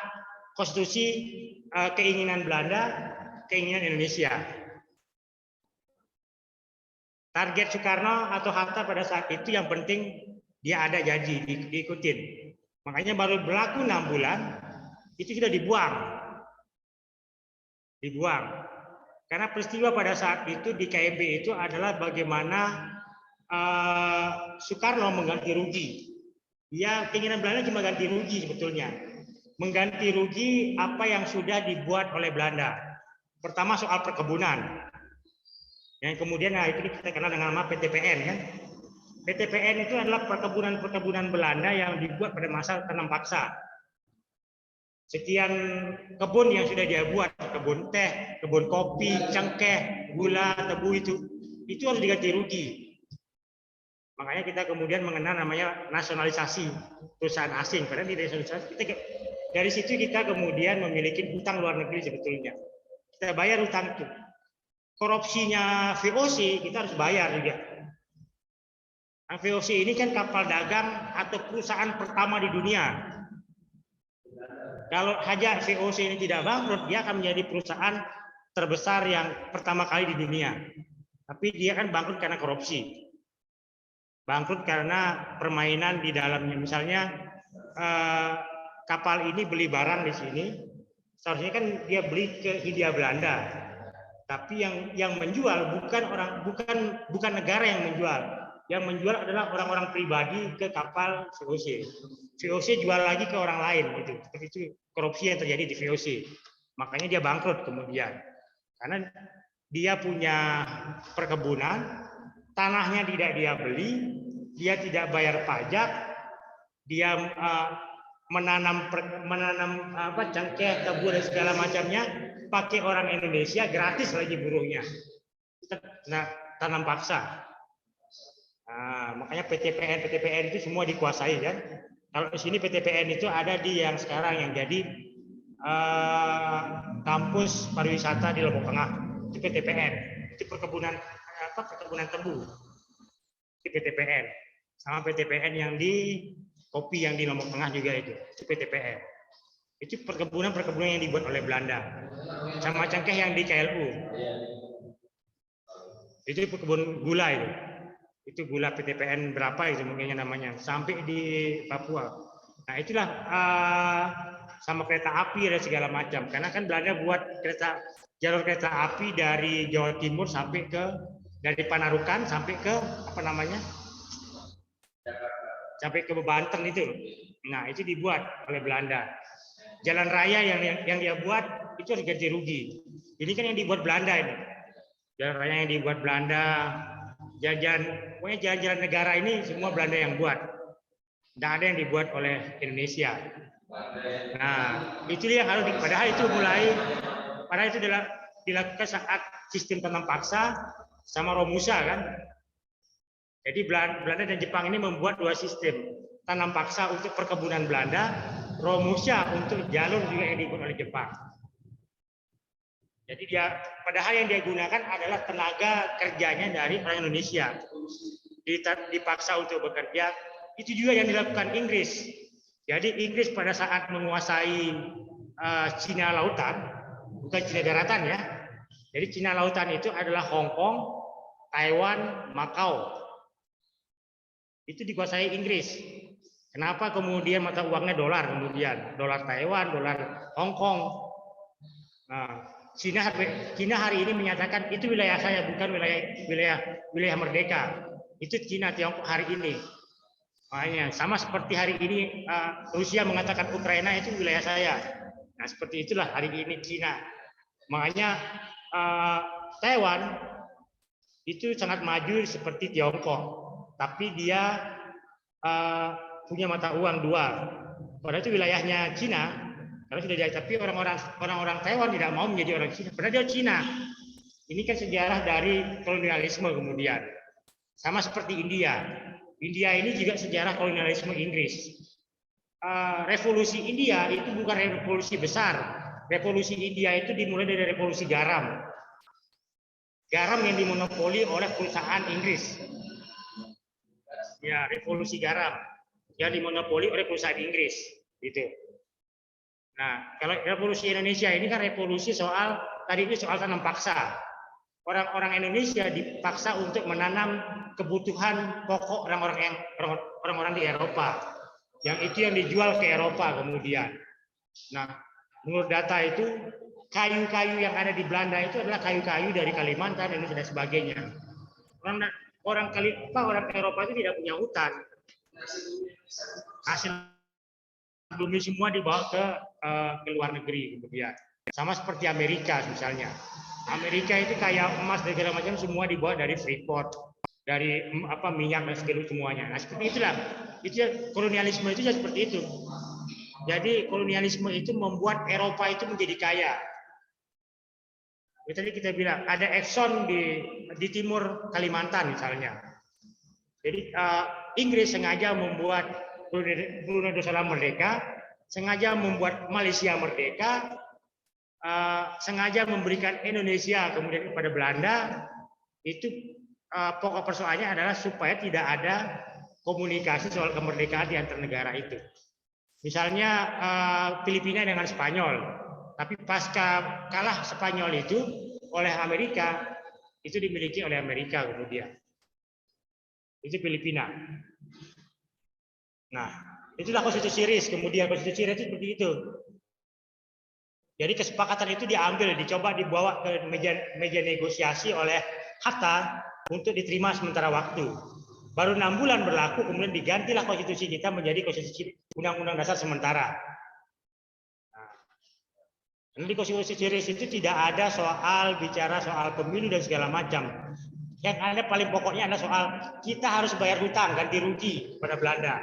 konstitusi keinginan Belanda, keinginan Indonesia. Target Soekarno atau Hatta pada saat itu yang penting dia ada janji diikutin. Makanya baru berlaku 6 bulan itu sudah dibuang. Karena peristiwa pada saat itu di KMB itu adalah bagaimana Soekarno mengganti rugi. Ya, keinginan Belanda cuma ganti rugi sebetulnya. Mengganti rugi apa yang sudah dibuat oleh Belanda. Pertama soal perkebunan. Yang kemudian itu kita kenal dengan nama PTPN kan. PTPN itu adalah perkebunan Belanda yang dibuat pada masa tanam paksa. Sekian kebun yang sudah dia buat, kebun teh, kebun kopi, cengkeh, gula, tebu itu harus diganti rugi. Makanya kita kemudian mengenal namanya nasionalisasi perusahaan asing. Padahal di nasionalisasi dari situ kita kemudian memiliki utang luar negeri sebetulnya. Kita bayar utang itu. Korupsinya VOC kita harus bayar juga. Nah, VOC ini kan kapal dagang atau perusahaan pertama di dunia. Kalau saja VOC ini tidak bangkrut, dia akan menjadi perusahaan terbesar yang pertama kali di dunia. Tapi dia kan bangkrut karena korupsi. Bangkrut karena permainan di dalamnya. Misalnya kapal ini beli barang di sini, seharusnya kan dia beli ke Hindia Belanda. Tapi yang menjual bukan negara yang menjual. Yang menjual adalah orang-orang pribadi ke kapal VOC. VOC jual lagi ke orang lain gitu. Itu korupsi yang terjadi di VOC. Makanya dia bangkrut kemudian. Karena dia punya perkebunan, tanahnya tidak dia beli, dia tidak bayar pajak, dia menanam cengkeh, tebu dan segala macamnya pakai orang Indonesia, gratis lagi buruhnya. Nah, tanam paksa. Nah, makanya PTPN itu semua dikuasai kan. Kalau di sini PTPN itu ada di yang sekarang yang jadi kampus pariwisata di Lombok Tengah. Itu PTPN. Itu perkebunan tebu. Itu PTPN. Sama PTPN yang di kopi yang di Lombok Tengah juga itu PTPN. Itu perkebunan yang dibuat oleh Belanda. Sama cengkeh yang di KLU. Itu kebun gula itu. Itu gula PTPN berapa itu mungkinnya namanya, sampai di Papua. Nah itulah sama kereta api dan segala macam. Karena kan Belanda buat jalur kereta api dari Jawa Timur sampai dari Panarukan sampai ke sampai ke Banten itu. Nah itu dibuat oleh Belanda. Jalan raya yang dia buat itu harus ganti rugi. Ini kan yang dibuat Belanda ini. Jalan raya yang dibuat Belanda. Pokoknya jalan-jalan negara ini semua Belanda yang buat. Tidak ada yang dibuat oleh Indonesia. Nah, itu yang harus padahal itu dilakukan saat sistem tanam paksa sama Romusa kan. Jadi Belanda dan Jepang ini membuat dua sistem. Tanam paksa untuk perkebunan Belanda, Romusa untuk jalur juga yang dibuat oleh Jepang. Jadi padahal yang dia gunakan adalah tenaga kerjanya dari orang Indonesia. Dipaksa untuk bekerja, itu juga yang dilakukan Inggris. Jadi Inggris pada saat menguasai Cina Lautan, bukan Cina Daratan ya. Jadi Cina Lautan itu adalah Hong Kong, Taiwan, Makau. Itu dikuasai Inggris. Kenapa kemudian mata uangnya dolar kemudian? Dolar Taiwan, dolar Hong Kong. Nah, Cina hari ini menyatakan itu wilayah saya, bukan wilayah merdeka. Itu Cina Tiongkok hari ini. Makanya sama seperti hari ini Rusia mengatakan Ukraina itu wilayah saya. Nah, seperti itulah hari ini Cina. Makanya Taiwan itu sangat maju seperti Tiongkok, tapi dia punya mata uang dual. Padahal itu wilayahnya Cina, karena sudah jadi. Tapi orang-orang Taiwan tidak mau menjadi orang Cina. Padahal dia Cina. Ini kan sejarah dari kolonialisme kemudian. Sama seperti India. India ini juga sejarah kolonialisme Inggris. Revolusi India itu bukan revolusi besar. Revolusi India itu dimulai dari revolusi garam. Garam yang dimonopoli oleh perusahaan Inggris. Ya, revolusi garam yang dimonopoli oleh perusahaan Inggris, gitu. Nah, kalau revolusi Indonesia ini kan revolusi soal tadi itu soal tanam paksa. Orang-orang Indonesia dipaksa untuk menanam kebutuhan pokok orang-orang di Eropa. Yang itu yang dijual ke Eropa kemudian. Nah, menurut data itu kayu-kayu yang ada di Belanda itu adalah kayu-kayu dari Kalimantan dan sebagainya. Orang Eropa itu tidak punya hutan. Hasil bumi semua dibawa ke luar negeri kemudian. Sama seperti Amerika misalnya. Amerika itu kayak emas dan segala macam semua dibawa dari Freeport, dari minyak dan segala semuanya. Nah, seperti itulah. Itu kolonialisme itu seperti itu. Jadi kolonialisme itu membuat Eropa itu menjadi kaya. Tadi kita bilang ada Exxon di timur Kalimantan misalnya. Jadi Inggris sengaja membuat Brunei Darussalam merdeka, sengaja membuat Malaysia merdeka, sengaja memberikan Indonesia kemudian kepada Belanda. Itu pokok persoalannya adalah supaya tidak ada komunikasi soal kemerdekaan di antar negara itu. Misalnya Filipina dengan Spanyol, tapi pasca kalah Spanyol itu oleh Amerika, itu dimiliki oleh Amerika kemudian. Itu Filipina. Nah, itulah konstitusi RIS. Kemudian konstitusi RIS itu seperti itu. Jadi kesepakatan itu dicoba dibawa ke meja negosiasi oleh Hatta untuk diterima sementara waktu. Baru 6 bulan berlaku, kemudian digantilah konstitusi kita menjadi konstitusi Undang-Undang Dasar sementara. Nah, di konstitusi RIS itu tidak ada bicara soal pemilu dan segala macam. Yang ada paling pokoknya adalah soal kita harus bayar hutang ganti rugi pada Belanda.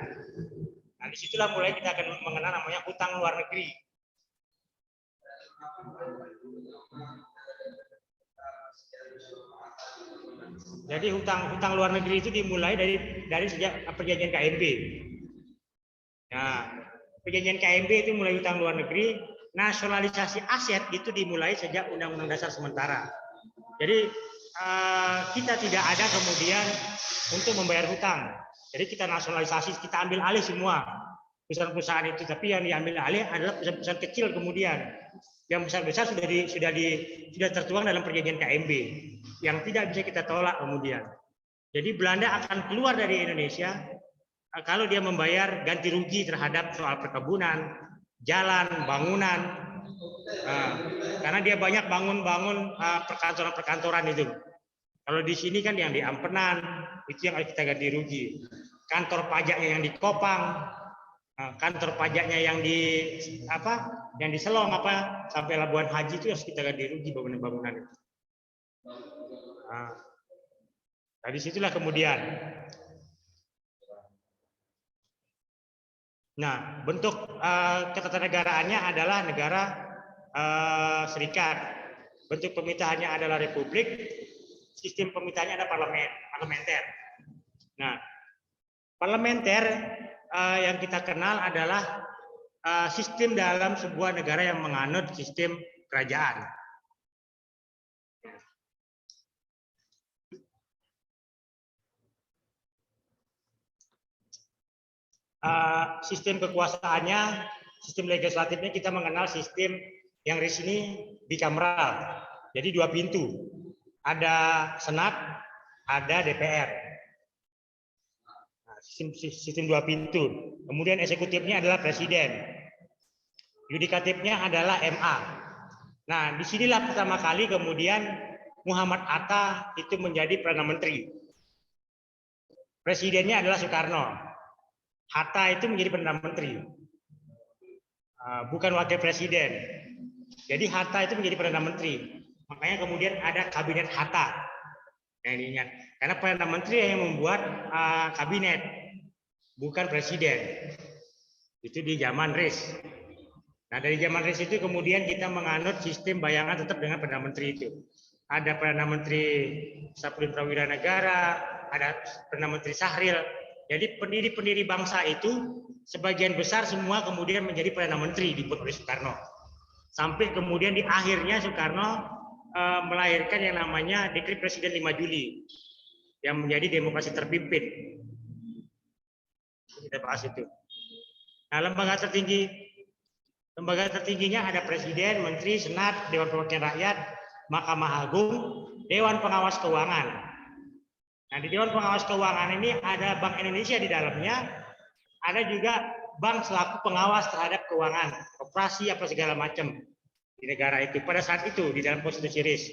Nah, disitulah mulai kita akan mengenal namanya hutang luar negeri. Jadi hutang luar negeri itu dimulai dari sejak perjanjian KMB. Nah, perjanjian KMB itu mulai hutang luar negeri, nasionalisasi aset itu dimulai sejak Undang-Undang Dasar sementara. Jadi kita tidak ada kemudian untuk membayar hutang. Jadi kita nasionalisasi, kita ambil alih semua perusahaan-perusahaan itu. Tapi yang diambil alih adalah perusahaan-perusahaan kecil kemudian. Yang besar-besar sudah tertuang dalam perjanjian KMB yang tidak bisa kita tolak kemudian. Jadi Belanda akan keluar dari Indonesia kalau dia membayar ganti rugi terhadap soal perkebunan, jalan, bangunan. Karena dia banyak bangun perkantoran-perkantoran itu. Kalau di sini kan yang di Ampenan itu yang harus kita ganti rugi. Kantor pajaknya yang di Kopang, kantor pajaknya yang di Selong sampai Labuan Haji itu harus kita ganti rugi bangunan-bangunan itu. Nah, disitulah kemudian. Nah, bentuk ketatanegaraan adalah negara serikat. Bentuk pemerintahannya adalah republik. Sistem pemerintahannya ada parlementer. Nah, parlementer yang kita kenal adalah sistem dalam sebuah negara yang menganut sistem kerajaan. Sistem kekuasaannya, sistem legislatifnya kita mengenal sistem yang di sini bikameral. Jadi 2 pintu. Ada Senat, ada DPR. Nah, sistem 2 pintu. Kemudian eksekutifnya adalah presiden. Yudikatifnya adalah MA. Nah, disinilah pertama kali kemudian Muhammad Atta itu menjadi Perdana Menteri. Presidennya adalah Soekarno. Hatta itu menjadi Perdana Menteri, bukan wakil presiden. Jadi Hatta itu menjadi Perdana Menteri. Makanya kemudian ada kabinet Hatta yang diingat. Karena Perdana Menteri yang membuat kabinet, bukan presiden. Itu di zaman RIS. Nah dari zaman RIS itu kemudian kita menganut sistem bayangan tetap dengan Perdana Menteri itu. Ada Perdana Menteri Sapudin Prawira Negara, ada Perdana Menteri Sahril. Jadi pendiri-pendiri bangsa itu sebagian besar semua kemudian menjadi Perdana Menteri dibuat oleh Soekarno. Sampai kemudian di akhirnya Soekarno melahirkan yang namanya Dekret Presiden 5 Juli yang menjadi demokrasi terpimpin. Kita bahas itu. Nah, lembaga tertingginya ada Presiden, Menteri, Senat, Dewan Perwakilan Rakyat, Mahkamah Agung, Dewan Pengawas Keuangan. Nah, di Dewan Pengawas Keuangan ini ada Bank Indonesia di dalamnya, ada juga bank selaku pengawas terhadap keuangan, operasi apa segala macam di negara itu pada saat itu di dalam konstitusi RIS.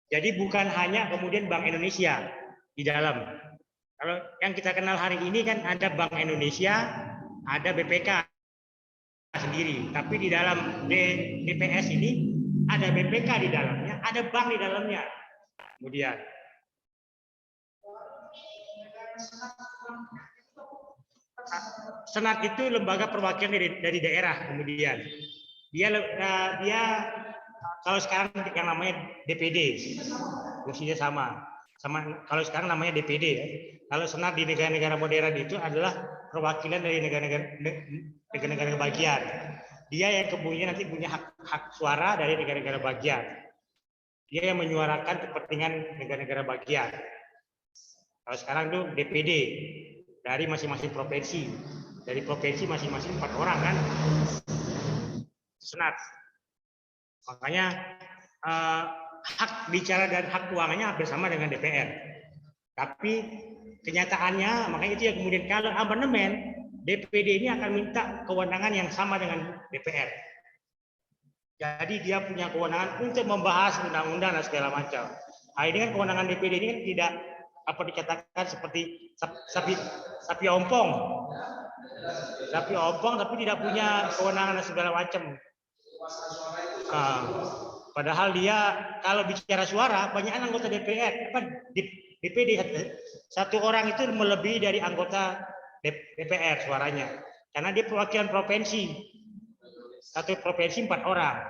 Jadi bukan hanya kemudian Bank Indonesia di dalam. Kalau yang kita kenal hari ini kan ada Bank Indonesia, ada BPK sendiri, tapi di dalam DPS ini ada BPK di dalamnya, ada bank di dalamnya. Kemudian Senat itu lembaga perwakilan dari daerah. Kemudian dia kalau sekarang yang namanya DPD, fungsinya sama kalau sekarang namanya DPD ya. Kalau Senat di negara-negara modern itu adalah perwakilan dari negara-negara bagian. Dia yang kemudian nanti punya hak suara dari negara-negara bagian. Dia yang menyuarakan kepentingan negara-negara bagian. Kalau sekarang itu DPD dari masing-masing provinsi. Dari provinsi masing-masing 4 orang kan. Senat. Makanya hak bicara dan hak keuangannya hampir sama dengan DPR. Tapi kenyataannya, makanya itu yang kemudian kalau amandemen, DPD ini akan minta kewenangan yang sama dengan DPR. Jadi dia punya kewenangan untuk membahas undang-undang dan segala macam. Nah, ini kan kewenangan DPD ini kan tidak apa dikatakan seperti sapi ompong. Sapi ompong tapi tidak punya kewenangan dan segala macam. Padahal dia kalau bicara suara banyak anggota DPR, DPD satu orang itu melebihi dari anggota DPR suaranya, karena dia perwakilan provinsi, satu provinsi 4 orang.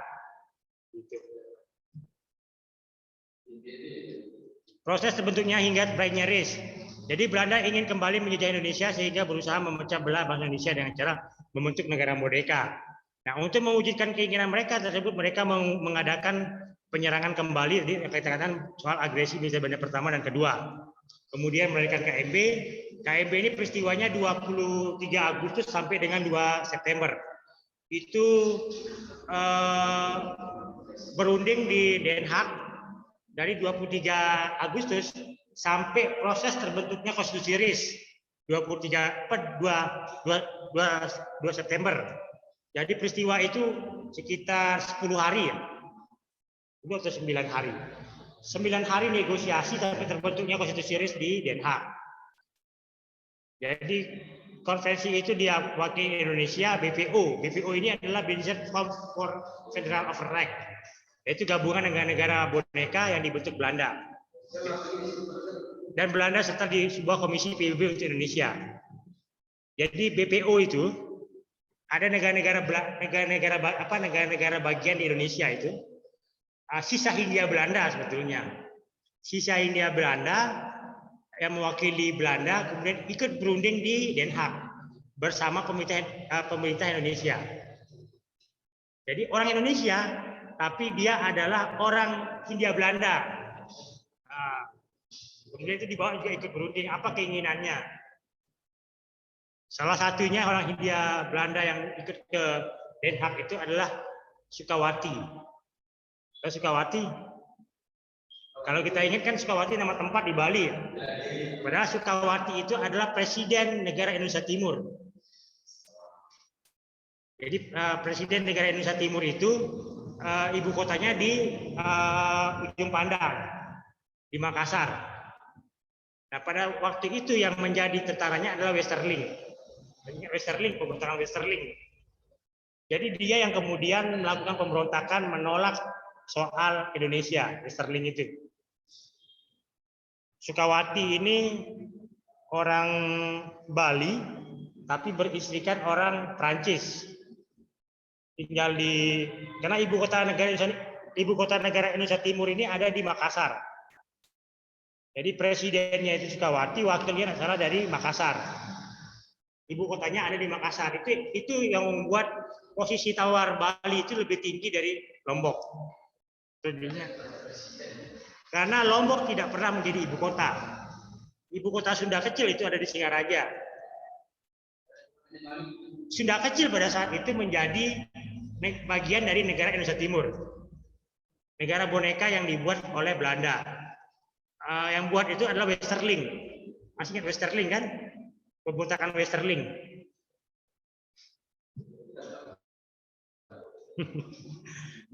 Proses terbentuknya hingga berakhirnya RIS. Jadi Belanda ingin kembali menjajah Indonesia sehingga berusaha memecah belah bangsa Indonesia dengan cara membentuk negara merdeka. Nah, untuk mewujudkan keinginan mereka tersebut, mereka mengadakan penyerangan kembali, jadi katakan soal agresi militer Belanda pertama dan kedua. Kemudian mendirikan KMB. KMB ini peristiwanya 23 Agustus sampai dengan 2 September. Itu berunding di Den Haag dari 23 Agustus sampai proses terbentuknya konstitusi RIS 2 September. Jadi peristiwa itu sekitar 10 hari ya. Itu atau 9 hari. 9 hari negosiasi sampai terbentuknya konstitusi RIS di Den Haag. Jadi konferensi itu diwakili Indonesia, BPO. BPO ini adalah Belgian Forum for Federal Overrecht. Yaitu gabungan negara-negara boneka yang dibentuk Belanda. Dan Belanda serta di sebuah komisi PBB untuk Indonesia. Jadi BPO itu ada negara-negara bagian di Indonesia itu sisa Hindia Belanda sebetulnya. Sisa Hindia Belanda yang mewakili Belanda kemudian ikut berunding di Den Haag bersama pemerintah Indonesia. Jadi orang Indonesia tapi dia adalah orang Hindia Belanda. Kemudian itu dibawa juga ikut berunding apa keinginannya. Salah satunya orang Hindia Belanda yang ikut ke Den Haag itu adalah Sukawati. Sukawati, kalau kita ingat kan Sukawati nama tempat di Bali. Padahal Sukawati itu adalah presiden negara Indonesia Timur. Jadi presiden negara Indonesia Timur itu ibu kotanya di Ujung Pandang, di Makassar. Nah pada waktu itu yang menjadi tentaranya adalah Westerling. Westerling, pemberontakan Westerling. Jadi dia yang kemudian melakukan pemberontakan menolak soal Indonesia, Westerling itu. Sukawati ini orang Bali, tapi beristrikan orang Prancis. Tinggal karena ibu kota negara Indonesia Timur ini ada di Makassar. Jadi presidennya itu Sukawati, wakilnya salah dari Makassar. Ibu kotanya ada di Makassar. Itu yang membuat posisi tawar Bali itu lebih tinggi dari Lombok. Karena Lombok tidak pernah menjadi ibu kota. Ibu kota Sunda kecil itu ada di Singaraja. Sunda kecil pada saat itu menjadi bagian dari negara Indonesia Timur. Negara boneka yang dibuat oleh Belanda. Yang buat itu adalah Westerling. Masih ingat Westerling kan? Pemberontakan Westerling.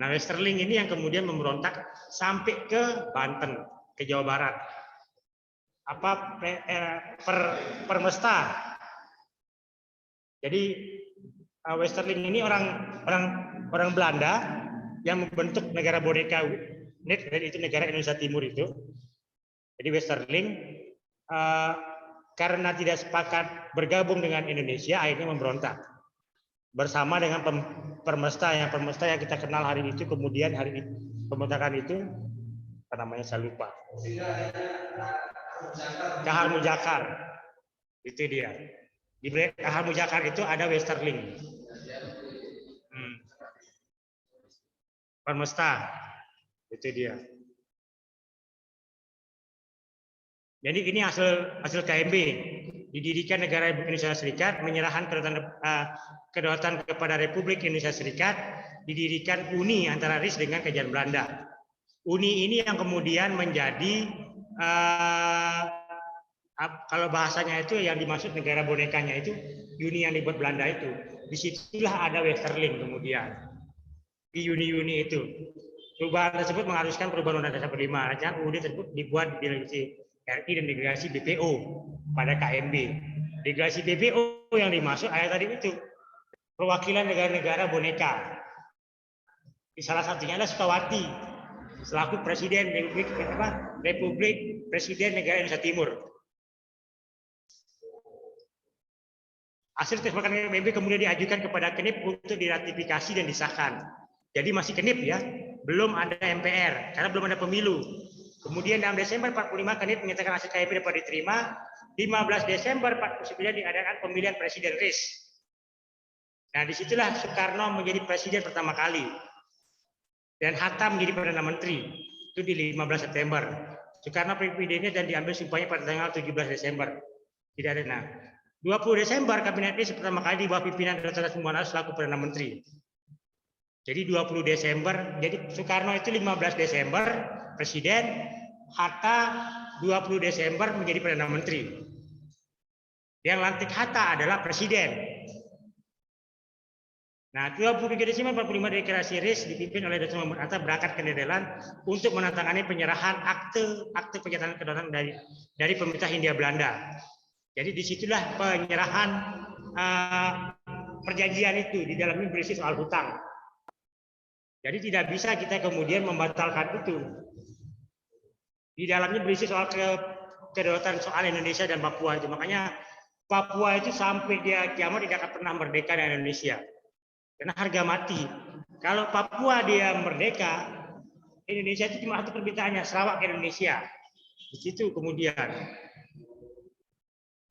Nah, Westerling ini yang kemudian memberontak sampai ke Banten, ke Jawa Barat. Permesta. Jadi Westerling ini orang Belanda yang membentuk negara boneka itu negara Indonesia Timur itu. Jadi Westerling karena tidak sepakat bergabung dengan Indonesia, akhirnya memberontak bersama dengan Permesta yang kita kenal hari itu. Kemudian hari itu pemberontakan itu apa namanya saya lupa. Kahar Mujakar itu dia. Di Kahar Mujakar itu ada Westerling. Permesta itu dia. Jadi ini hasil KMB, didirikan negara Indonesia Serikat, menyerahkan kedaulatan kepada Republik Indonesia Serikat, didirikan uni antara RIS dengan kerajaan Belanda. Uni ini yang kemudian menjadi kalau bahasanya itu yang dimaksud negara bonekanya itu uni yang dibuat Belanda itu. Disitulah ada Westerling kemudian di uni-uni itu. Perubahan tersebut mengharuskan perubahan Undang-Undang Dasar 45. Rancangan UUD tersebut dibuat di RI dan delegasi BPO pada KMB. Delegasi BPO yang dimaksud ayat tadi itu perwakilan negara-negara boneka. Di salah satunya adalah Sukawati selaku Presiden Republik Presiden Negara Indonesia Timur. Hasil kesepakatan KMB kemudian diajukan kepada KNIP untuk diratifikasi dan disahkan. Jadi masih KNIP ya, belum ada MPR karena belum ada pemilu. Kemudian dalam Desember 45 KNIP menyatakan hasil KMB dapat diterima. 15 Desember 49 diadakan pemilihan Presiden RIS. Nah, disitulah Soekarno menjadi presiden pertama kali. Dan Hatta menjadi Perdana Menteri. Itu di 15 September. Soekarno presidennya dan diambil sumpahnya pada tanggal 17 Desember. Tidak ada. Nah, 20 Desember Kabinet RIS pertama kali di bawah pimpinan Dr. Sumarno selaku Perdana Menteri. Jadi 20 Desember, jadi Soekarno itu 15 Desember Presiden, Hatta 20 Desember menjadi Perdana Menteri. Yang lantik Hatta adalah Presiden. Nah, 23 Desember 45 deklarasi RIS dipimpin oleh Dr. Muhammad Hatta berangkat ke Nederland untuk menandatangani penyerahan akte penyerahan kedaulatan dari pemerintah Hindia Belanda. Jadi disitulah penyerahan perjanjian itu, di dalamnya berisi soal hutang. Jadi tidak bisa kita kemudian membatalkan itu. Di dalamnya berisi soal kedaulatan soal Indonesia dan Papua itu. Makanya Papua itu sampai dia kiamat tidak akan pernah merdeka dari Indonesia. Karena harga mati. Kalau Papua dia merdeka, Indonesia itu cuma satu permintaannya, Sarawak ke Indonesia. Di situ kemudian.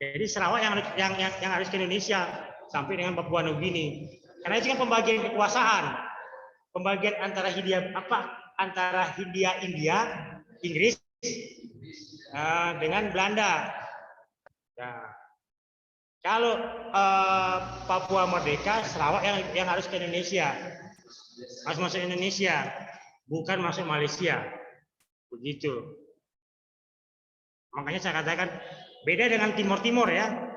Jadi Sarawak yang harus ke Indonesia sampai dengan Papua Nugini. Karena itu kan pembagian kekuasaan. Pembagian antara Hindia Inggris dengan Belanda. Nah, kalau Papua merdeka, Sarawak yang harus ke Indonesia, harus masuk Indonesia, bukan masuk Malaysia, begitu. Makanya saya katakan beda dengan Timor ya.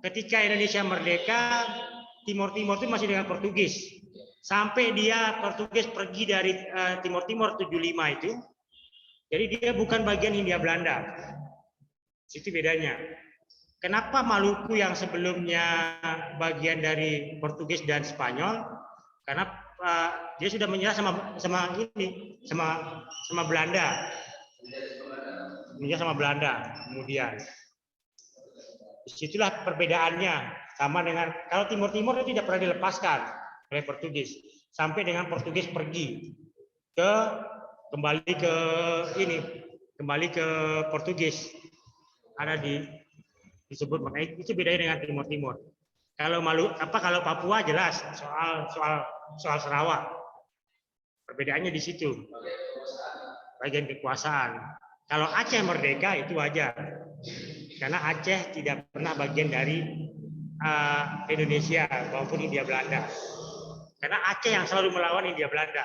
Ketika Indonesia merdeka, Timor itu masih dengan Portugis. Sampai Portugis pergi dari Timor 75 itu, jadi dia bukan bagian Hindia Belanda. Itu bedanya. kenapa Maluku yang sebelumnya bagian dari Portugis dan Spanyol? Karena dia sudah menyerah sama Belanda. Menyerah sama Belanda. Kemudian disitulah perbedaannya, sama dengan kalau Timur itu tidak pernah dilepaskan oleh Portugis sampai dengan Portugis kembali ke Portugis, ada disebut, makanya itu bedanya dengan Timur. Kalau kalau Papua jelas soal Sarawak, perbedaannya di situ bagian kekuasaan. Kalau Aceh merdeka itu wajar, karena Aceh tidak pernah bagian dari Indonesia maupun Hindia Belanda. Karena Aceh yang selalu melawan Hindia Belanda.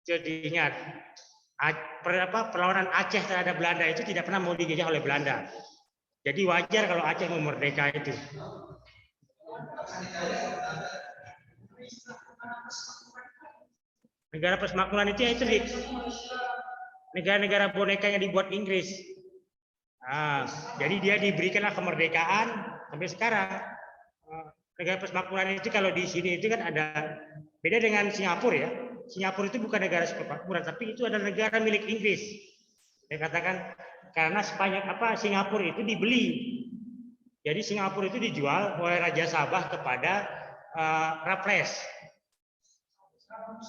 Jadi ingat, perlawanan Aceh terhadap Belanda itu tidak pernah mau dijajah oleh Belanda. Jadi wajar kalau Aceh mau merdeka itu. Negara persemakmuran itu negara-negara boneka yang dibuat Inggris. Jadi dia diberikanlah kemerdekaan sampai sekarang. Negara persemakmuran itu kalau di sini itu kan ada beda dengan Singapura ya. Singapura itu bukan negara persemakmuran, tapi itu adalah negara milik Inggris. Saya katakan karena Singapura itu dibeli. Jadi Singapura itu dijual oleh Raja Sabah kepada Raffles.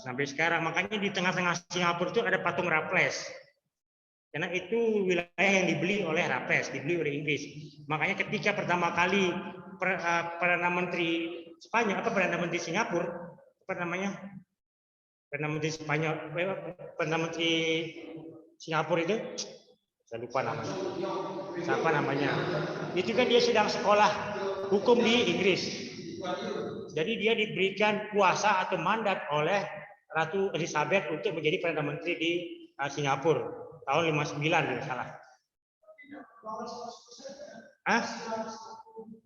Sampai sekarang, makanya di tengah-tengah Singapura itu ada patung Raffles. Karena itu wilayah yang dibeli oleh Raffles, dibeli oleh Inggris. Makanya ketika pertama kali Perdana Menteri Spanyol, Perdana Menteri Singapura, Perdana Menteri Singapura itu, saya lupa namanya. Siapa namanya? Itu kan dia sedang sekolah hukum di Inggris. Jadi dia diberikan kuasa atau mandat oleh Ratu Elizabeth untuk menjadi Perdana Menteri di Singapura tahun 59 tidak salah.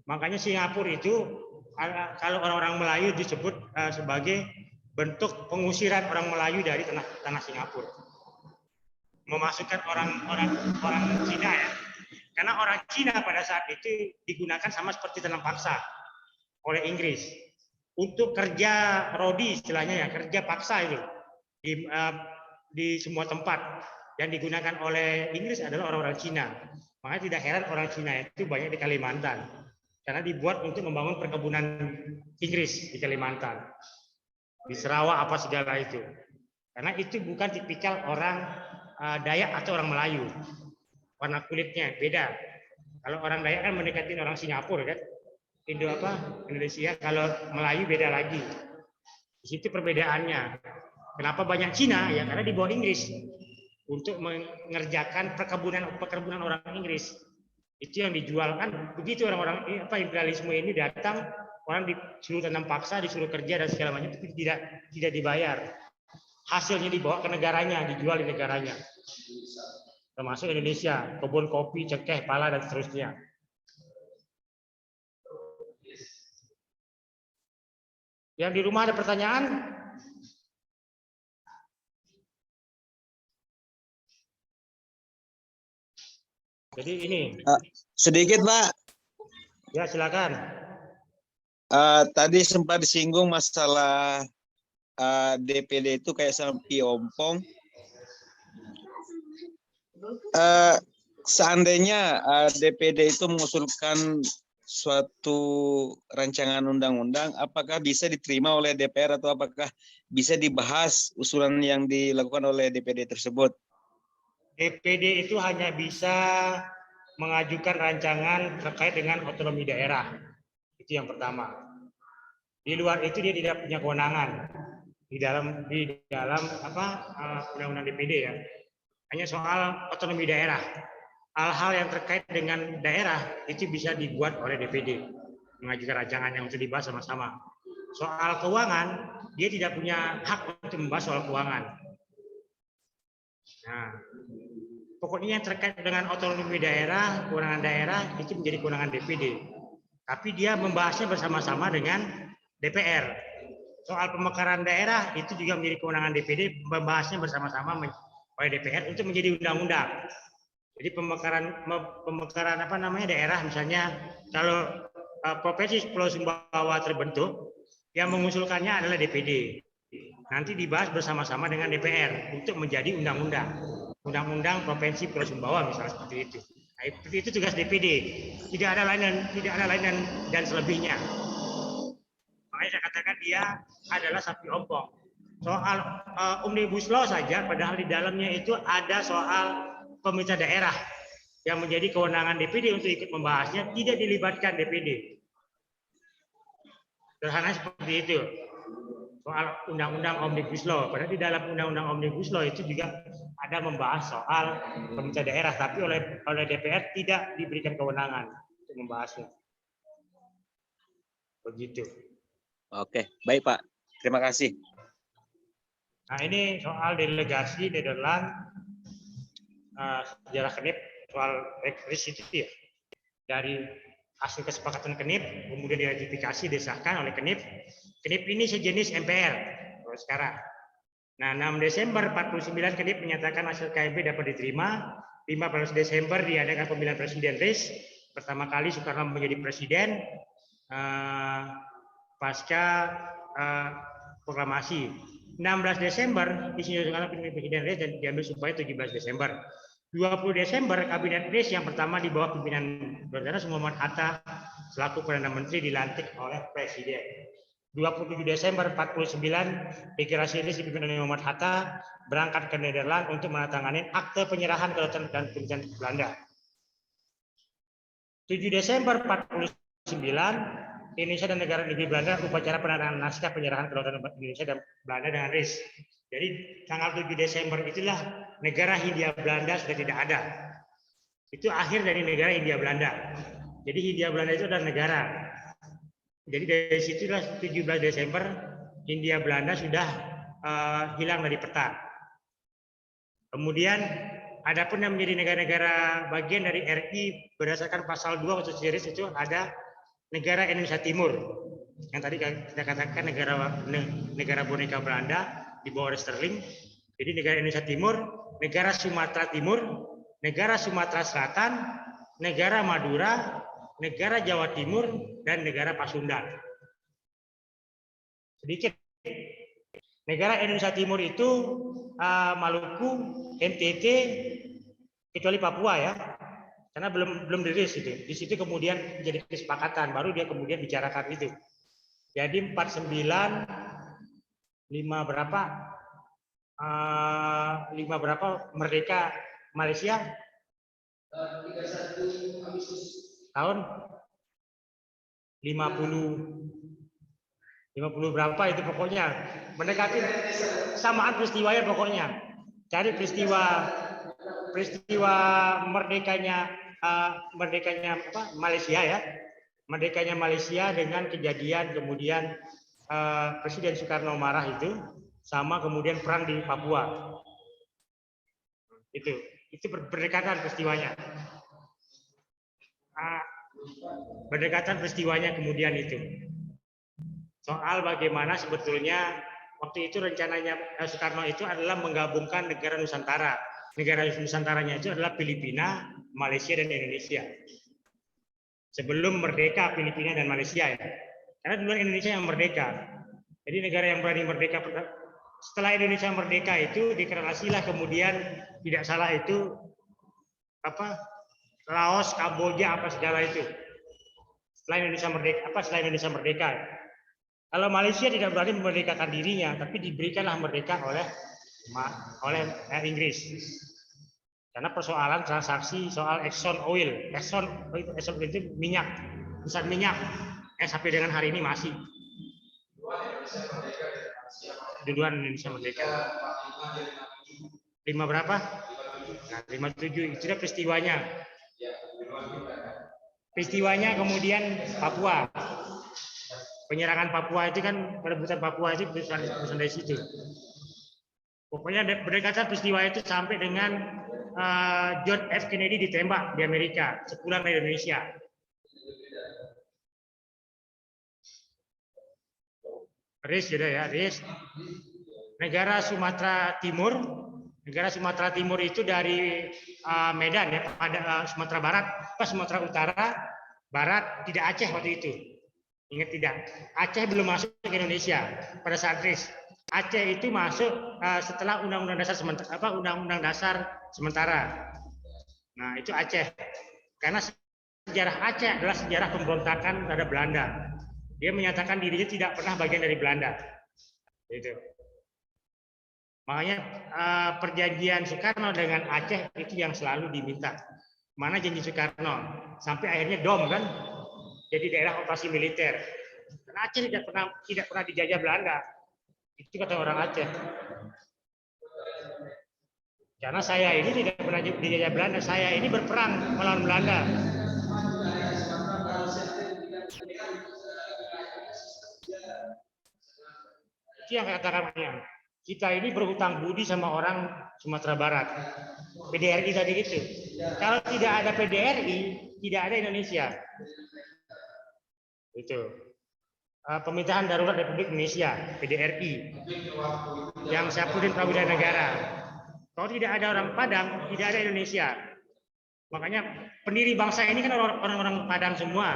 Makanya Singapura itu kalau orang-orang Melayu disebut sebagai bentuk pengusiran orang Melayu dari tanah Singapura. Memasukkan orang Cina ya. Karena orang Cina pada saat itu digunakan sama seperti tanam paksa oleh Inggris untuk kerja rodi, istilahnya ya, kerja paksa itu di semua tempat. Yang digunakan oleh Inggris adalah orang-orang Cina. Makanya tidak heran orang Cina itu banyak di Kalimantan. Karena dibuat untuk membangun perkebunan Inggris di Kalimantan. Di Sarawak apa segala itu. Karena itu bukan tipikal orang Dayak atau orang Melayu. Warna kulitnya beda. Kalau orang Dayak kan mendekati orang Singapura kan. Indonesia, kalau Melayu beda lagi. Di situ perbedaannya. Kenapa banyak Cina? Ya karena di bawah Inggris. Untuk mengerjakan perkebunan orang Inggris. Itu yang dijual kan begitu orang-orang imperialisme ini datang, orang disuruh tanam paksa, disuruh kerja dan segala macam, tapi tidak dibayar. Hasilnya dibawa ke negaranya, dijual di negaranya. Termasuk Indonesia, kebun kopi, cengkeh, pala dan seterusnya. Yang di rumah ada pertanyaan? Jadi ini. Sedikit, Pak. Ya, silakan. Tadi sempat disinggung masalah DPD itu kayak sapi ompong. Seandainya DPD itu mengusulkan suatu rancangan undang-undang, apakah bisa diterima oleh DPR atau apakah bisa dibahas usulan yang dilakukan oleh DPD tersebut? DPD itu hanya bisa mengajukan rancangan terkait dengan otonomi daerah. Itu yang pertama. Di luar itu dia tidak punya kewenangan di dalam undang-undang DPD ya. Hanya soal otonomi daerah. Hal-hal yang terkait dengan daerah itu bisa dibuat oleh DPD, mengajukan rancangan yang untuk dibahas sama-sama. Soal keuangan, dia tidak punya hak untuk membahas soal keuangan. Nah, pokoknya yang terkait dengan otonomi daerah, kewenangan daerah itu menjadi kewenangan DPD. Tapi dia membahasnya bersama-sama dengan DPR. Soal pemekaran daerah itu juga menjadi kewenangan DPD, membahasnya bersama-sama oleh DPR untuk menjadi undang-undang. Jadi pemekaran apa namanya daerah, misalnya kalau provinsi Pulau Sumbawa terbentuk, yang mengusulkannya adalah DPD. Nanti dibahas bersama-sama dengan DPR untuk menjadi undang-undang provinsi Pulau Sumbawa misalnya seperti itu. Nah, seperti itu tugas DPD. Tidak ada lain dan selebihnya. Makanya saya katakan dia adalah sapi ompong. Soal Omnibus Law saja, padahal di dalamnya itu ada soal pemerintah daerah yang menjadi kewenangan DPD untuk ikut membahasnya, tidak dilibatkan DPD. Sederhana seperti itu. Soal undang-undang Omnibus Law, padahal di dalam undang-undang Omnibus Law itu juga ada membahas soal pemerintah daerah, tapi oleh DPR tidak diberikan kewenangan untuk membahasnya. Begitu. Oke, baik Pak. Terima kasih. Nah, ini soal delegasi Nederland, sejarah KNIP, soal rekris itu ya. Dari hasil kesepakatan KNIP, kemudian diratifikasi, disahkan oleh KNIP. KNIP ini sejenis MPR sekarang. Nah, 6 Desember 49 KNIP menyatakan hasil KMP dapat diterima. 15 Desember diadakan pemilihan presiden RIS. Pertama kali Soekarno menjadi presiden pasca proklamasi. 16 Desember isinya Soekarno menjadi presiden RIS dan diambil supaya 17 Desember. 20 Desember kabinet RIS yang pertama di bawah pimpinan Dr. Muhammad Hatta selaku Perdana Menteri dilantik oleh Presiden. 27 Desember 49 deklarasi RIS dipimpin oleh Muhammad Hatta berangkat ke Nederland untuk menandatangani akte penyerahan kedaulatan dan kemerdekaan Belanda. 7 Desember 49 Indonesia dan negara-negara Belanda upacara penandatanganan naskah penyerahan kedaulatan Indonesia dan Belanda dengan RIS. Jadi tanggal 7 Desember itulah negara Hindia Belanda sudah tidak ada. Itu akhir dari negara Hindia Belanda. Jadi Hindia Belanda itu adalah negara. Jadi dari situlah 17 Desember Hindia Belanda sudah hilang dari peta. Kemudian adapun yang menjadi negara-negara bagian dari RI berdasarkan pasal 2 Konstitusi RIS itu ada negara Indonesia Timur. Yang tadi kita katakan negara boneka Belanda di bawah Sterling. Jadi negara Indonesia Timur, negara Sumatera Timur, negara Sumatera Selatan, negara Madura, negara Jawa Timur, dan negara Pasundan. Sedikit. Negara Indonesia Timur itu Maluku, NTT, kecuali Papua ya, karena belum dirilis itu. Di situ kemudian jadi kesepakatan, baru dia kemudian bicarakan itu. Jadi 49, 5 berapa merdeka Malaysia? 31 Agustus tahun 50 berapa itu pokoknya, mendekati samaan peristiwanya pokoknya. Cari peristiwa merdekanya Malaysia ya, merdekanya Malaysia dengan kejadian kemudian Presiden Soekarno marah itu, sama kemudian perang di Papua. Itu berdekatan peristiwanya. Berdekatan peristiwanya kemudian itu. Soal bagaimana sebetulnya waktu itu rencananya Soekarno itu adalah menggabungkan negara Nusantara. Negara Nusantaranya itu adalah Filipina, Malaysia, dan Indonesia. Sebelum merdeka Filipina dan Malaysia ya. Karena duluan Indonesia yang merdeka. Jadi negara yang berani merdeka setelah Indonesia merdeka itu deklarasilah kemudian tidak salah itu Laos, Kamboja apa segala itu. Setelah Indonesia merdeka. Kalau Malaysia tidak berani memerdekakan dirinya, tapi diberikanlah merdeka oleh Inggris. Karena persoalan transaksi soal Exxon Oil. Exxon itu minyak, perusahaan minyak yang sampai dengan hari ini masih. Duluan Indonesia merdeka. 5 berapa? Nah, 57 itu peristiwanya. Peristiwanya kemudian Papua. Penyerangan Papua itu kan, perebutan Papua itu perusahaan dari situ. Pokoknya berdekatan peristiwa itu sampai dengan John F. Kennedy ditembak di Amerika, sepulang dari Indonesia. RIS sudah ya, RIS. Negara Sumatera Timur Negara Sumatera Timur itu dari Medan ya, pada Sumatera Barat, pas Sumatera Utara, Barat, tidak Aceh waktu itu. Ingat tidak? Aceh belum masuk ke Indonesia pada saat RIS. Aceh itu masuk setelah Undang-Undang Dasar sementara. Nah, itu Aceh. Karena sejarah Aceh adalah sejarah pemberontakan terhadap Belanda. Dia menyatakan dirinya tidak pernah bagian dari Belanda. Itu. Makanya perjanjian Soekarno dengan Aceh itu yang selalu diminta. Mana janji Soekarno? Sampai akhirnya DOM kan, jadi daerah operasi militer. Karena Aceh tidak pernah dijajah Belanda. Itu kata orang Aceh. Karena saya ini tidak pernah dijajah Belanda. Saya ini berperang melawan Belanda. Itu yang katakannya. Kita ini berhutang budi sama orang Sumatera Barat. PDRI tadi gitu. Kalau tidak ada PDRI, tidak ada Indonesia. Itu. Pemerintahan Darurat Republik Indonesia, PDRI. Yang Syafruddin Prawidan Negara. Kalau tidak ada orang Padang, tidak ada Indonesia. Makanya pendiri bangsa ini kan orang-orang Padang semua.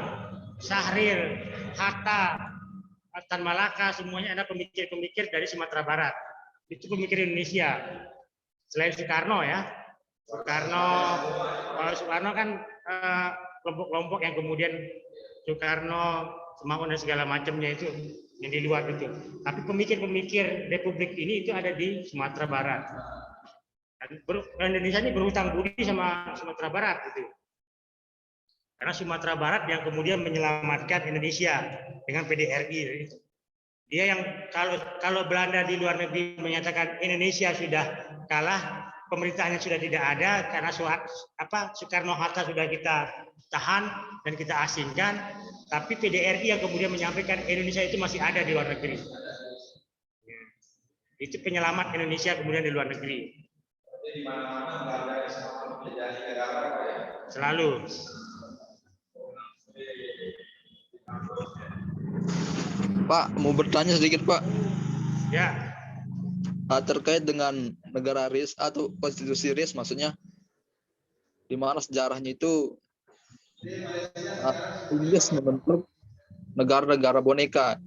Syahrir, Hatta, Tan Malaka, semuanya ada pemikir-pemikir dari Sumatera Barat. Itu pemikir Indonesia. Selain Soekarno ya. Soekarno kan kelompok-kelompok yang kemudian Soekarno, Semangun dan segala macamnya itu yang di luar itu. Tapi pemikir-pemikir Republik ini itu ada di Sumatera Barat. Dan Indonesia ini berhutang budi sama Sumatera Barat gitu. Karena Sumatera Barat yang kemudian menyelamatkan Indonesia dengan PDRI. Dia yang kalau Belanda di luar negeri menyatakan Indonesia sudah kalah, pemerintahnya sudah tidak ada karena Soekarno Hatta sudah kita tahan dan kita asingkan, tapi PDRI yang kemudian menyampaikan Indonesia itu masih ada di luar negeri. Itu penyelamat Indonesia kemudian di luar negeri. Selalu. Pak, mau bertanya sedikit, Pak. Ya. Terkait dengan negara RIS atau konstitusi RIS, maksudnya di mana sejarahnya itu Inggris membentuk negara-negara boneka.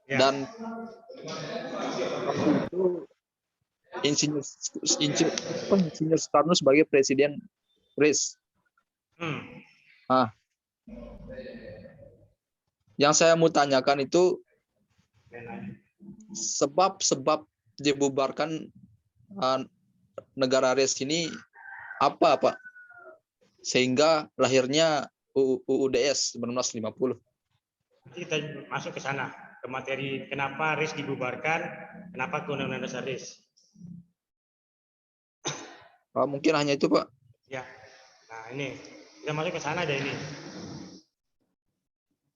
Ya. Dan itu Insinyur Soekarno sebagai presiden RIS. Nah, yang saya mau tanyakan itu sebab dibubarkan negara RIS ini apa, Pak? Sehingga lahirnya UUDS 1950. Kita masuk ke sana, ke materi kenapa RIS dibubarkan, kenapa ke Undang-Undang Dasar RIS. Mungkin hanya itu, Pak. Ya. Nah, ini kita masuk ke sana ada ini.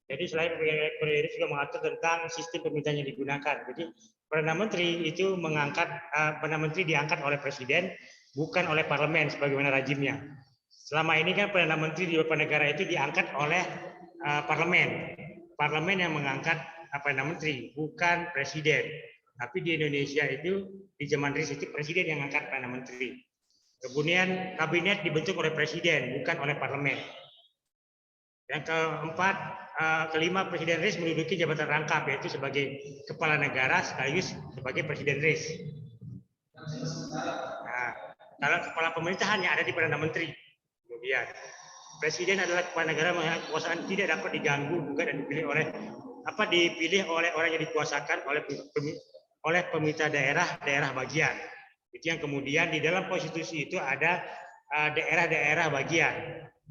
Jadi selain PDRI juga mengatur tentang sistem pemerintahan yang digunakan. Jadi Perdana Menteri itu Perdana Menteri diangkat oleh Presiden, bukan oleh Parlemen sebagaimana rajimnya. Selama ini kan Perdana Menteri di beberapa negara itu diangkat oleh Parlemen. Parlemen yang mengangkat Perdana Menteri, bukan Presiden. Tapi di Indonesia itu, di zaman RIS itu Presiden yang mengangkat Perdana Menteri. Kemudian Kabinet dibentuk oleh Presiden, bukan oleh Parlemen. Yang keempat, kelima Presiden RIS menduduki jabatan rangkap, yaitu sebagai kepala negara sekaligus sebagai Presiden RIS. Nah, kalau kepala pemerintahan yang ada di Perdana Menteri. Kemudian Presiden adalah kepala negara yang kekuasaan tidak dapat diganggu, gugat dan dipilih oleh orang yang dikuasakan oleh pemerintah daerah bagian. Itu yang kemudian di dalam konstitusi itu ada daerah-daerah bagian.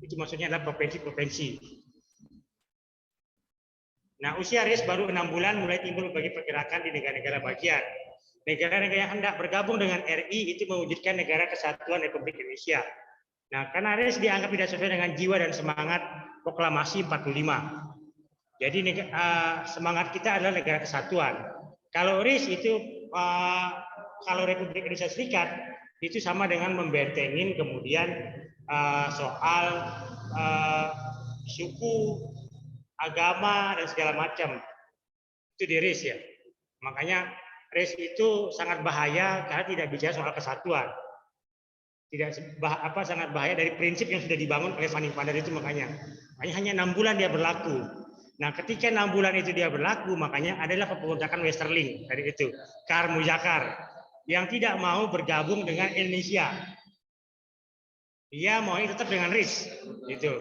Itu maksudnya adalah provinsi-provinsi. Nah, usia RIS baru 6 bulan mulai timbul berbagai pergerakan di negara-negara bagian. Negara-negara yang hendak bergabung dengan RI itu mewujudkan negara kesatuan Republik Indonesia. Nah, karena RIS dianggap tidak sesuai dengan jiwa dan semangat proklamasi 45. Jadi semangat kita adalah negara kesatuan. Kalau RIS itu, kalau Republik Indonesia Serikat itu sama dengan membentengin kemudian soal suku, agama dan segala macam. Itu di RIS ya. Makanya RIS itu sangat bahaya karena tidak bicara soal kesatuan. Sangat bahaya dari prinsip yang sudah dibangun oleh Paning Padar itu, makanya hanya 6 bulan dia berlaku. Nah, ketika 6 bulan itu dia berlaku, makanya adalah pemberontakan Westerling dari itu, Khar Muzakkar, yang tidak mau bergabung dengan Indonesia. Dia mau tetap dengan RIS, gitu.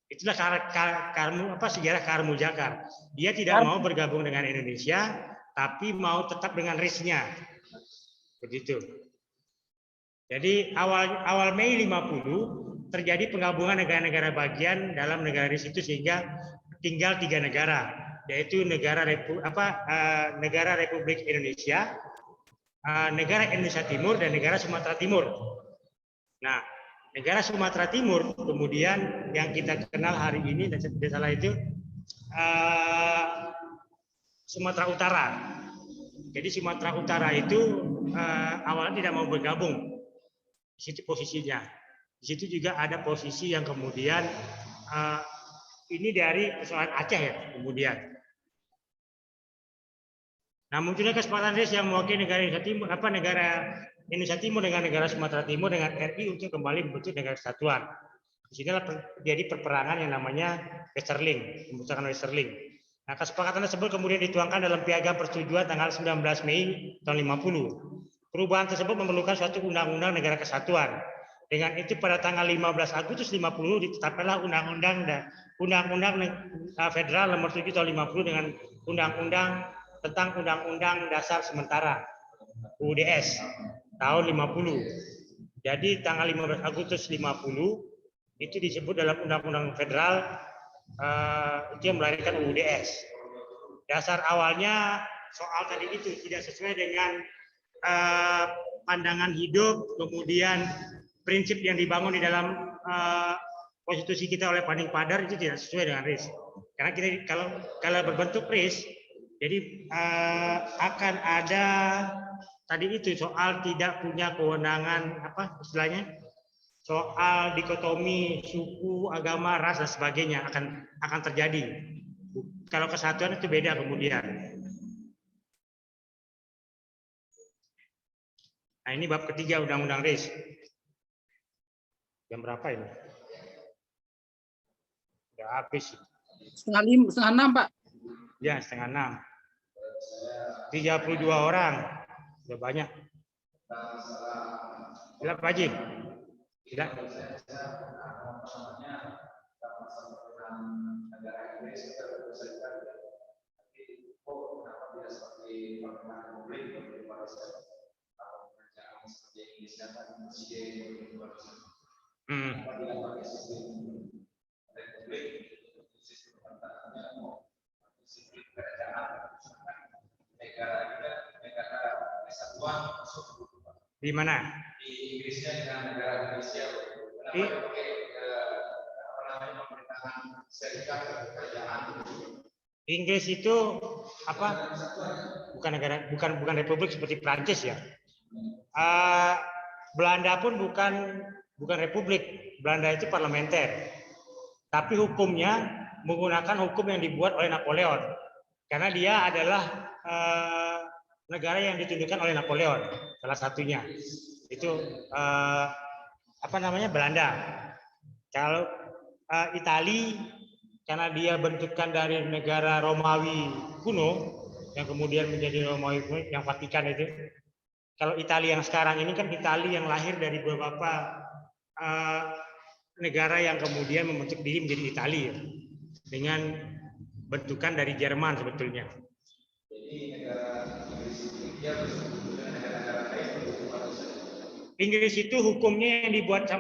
Itulah sejarah Khar Muzakkar. Dia tidak mau bergabung dengan Indonesia, tapi mau tetap dengan RIS-nya, begitu. Jadi awal Mei 50 terjadi penggabungan negara-negara bagian dalam negara RIS itu, sehingga tinggal 3 negara, yaitu negara Republik Indonesia, negara Indonesia Timur, dan negara Sumatera Timur. Nah, negara Sumatera Timur kemudian yang kita kenal hari ini, dan tidak salah itu Sumatera Utara. Jadi Sumatera Utara itu awalnya tidak mau bergabung. Di situ posisinya. Di situ juga ada posisi yang kemudian ini dari persoalan Aceh ya kemudian. Nah, munculnya kesepakatan RIS yang mewakili negara Indonesia Timur, Indonesia Timur dengan negara Sumatera Timur dengan RI untuk kembali membentuk negara kesatuan. Di sinilah terjadi perperangan yang namanya Westerling, pembentukan Westerling. Nah, kesepakatan tersebut kemudian dituangkan dalam Piagam Persetujuan tanggal 19 Mei tahun 50. Perubahan tersebut memerlukan suatu undang-undang negara kesatuan. Dengan itu pada tanggal 15 Agustus 50 ditetapkanlah Undang-Undang Federal Nomor 7 Tahun 50 dengan Undang-Undang tentang Undang-Undang Dasar Sementara UUDS tahun 50. Jadi tanggal 15 Agustus 50 itu disebut dalam Undang-Undang Federal itu yang melahirkan UUDS. Dasar awalnya soal tadi itu tidak sesuai dengan pandangan hidup, kemudian prinsip yang dibangun di dalam konstitusi kita oleh Paning Padar itu tidak sesuai dengan RIS. Karena kita kalau berbentuk RIS, jadi akan ada tadi itu soal tidak punya kewenangan istilahnya, soal dikotomi suku, agama, ras dan sebagainya akan terjadi. Kalau kesatuan itu beda kemudian. Nah, ini bab ketiga Undang-Undang RIS. Jam berapa ini? Udah habis. 5:30, Pak. Ya, 5:30. 32 orang. Sudah banyak. Silakan Pak Haji. Silakan. Di mana? Di Inggrisnya dengan negara Indonesia. Inggris itu apa? Bukan republik seperti Prancis ya. Belanda pun bukan republik. Belanda itu parlementer. Tapi hukumnya menggunakan hukum yang dibuat oleh Napoleon. Karena dia adalah negara yang ditundukkan oleh Napoleon, salah satunya. Itu Belanda. Kalau Itali, karena dia bentukan dari negara Romawi kuno, yang kemudian menjadi Romawi kuno, yang Vatikan itu. Kalau Italia yang sekarang ini kan Italia yang lahir dari beberapa negara yang kemudian membentuk diri menjadi Italia dengan bentukan dari Jerman sebetulnya. Inggris itu hukumnya yang dibuat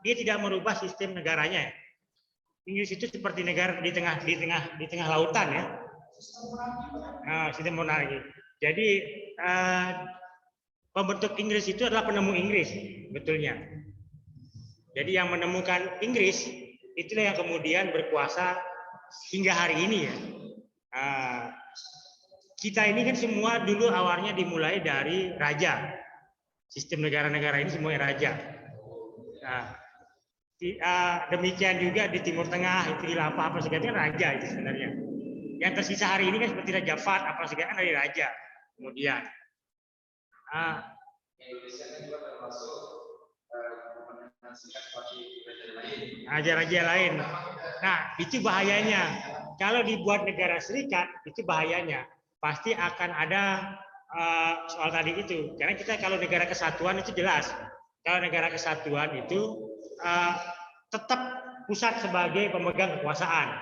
dia tidak merubah sistem negaranya. Inggris itu seperti negara di tengah lautan ya. Sistem monarki. Jadi pembentuk Inggris itu adalah penemu Inggris betulnya. Jadi yang menemukan Inggris itulah yang kemudian berkuasa hingga hari ini ya. Kita ini kan semua dulu awalnya dimulai dari raja. Sistem negara-negara ini semuanya raja. Demikian juga di Timur Tengah itu apa segala raja itu sebenarnya. Yang tersisa hari ini kan seperti Raja Fat apa segala dari raja. Kemudian Ah, raja-raja lain. Nah, itu bahayanya. Kalau dibuat negara serikat, itu bahayanya. Pasti akan ada soal tadi itu. Karena kita kalau negara kesatuan itu jelas. Kalau negara kesatuan itu tetap pusat sebagai pemegang kekuasaan.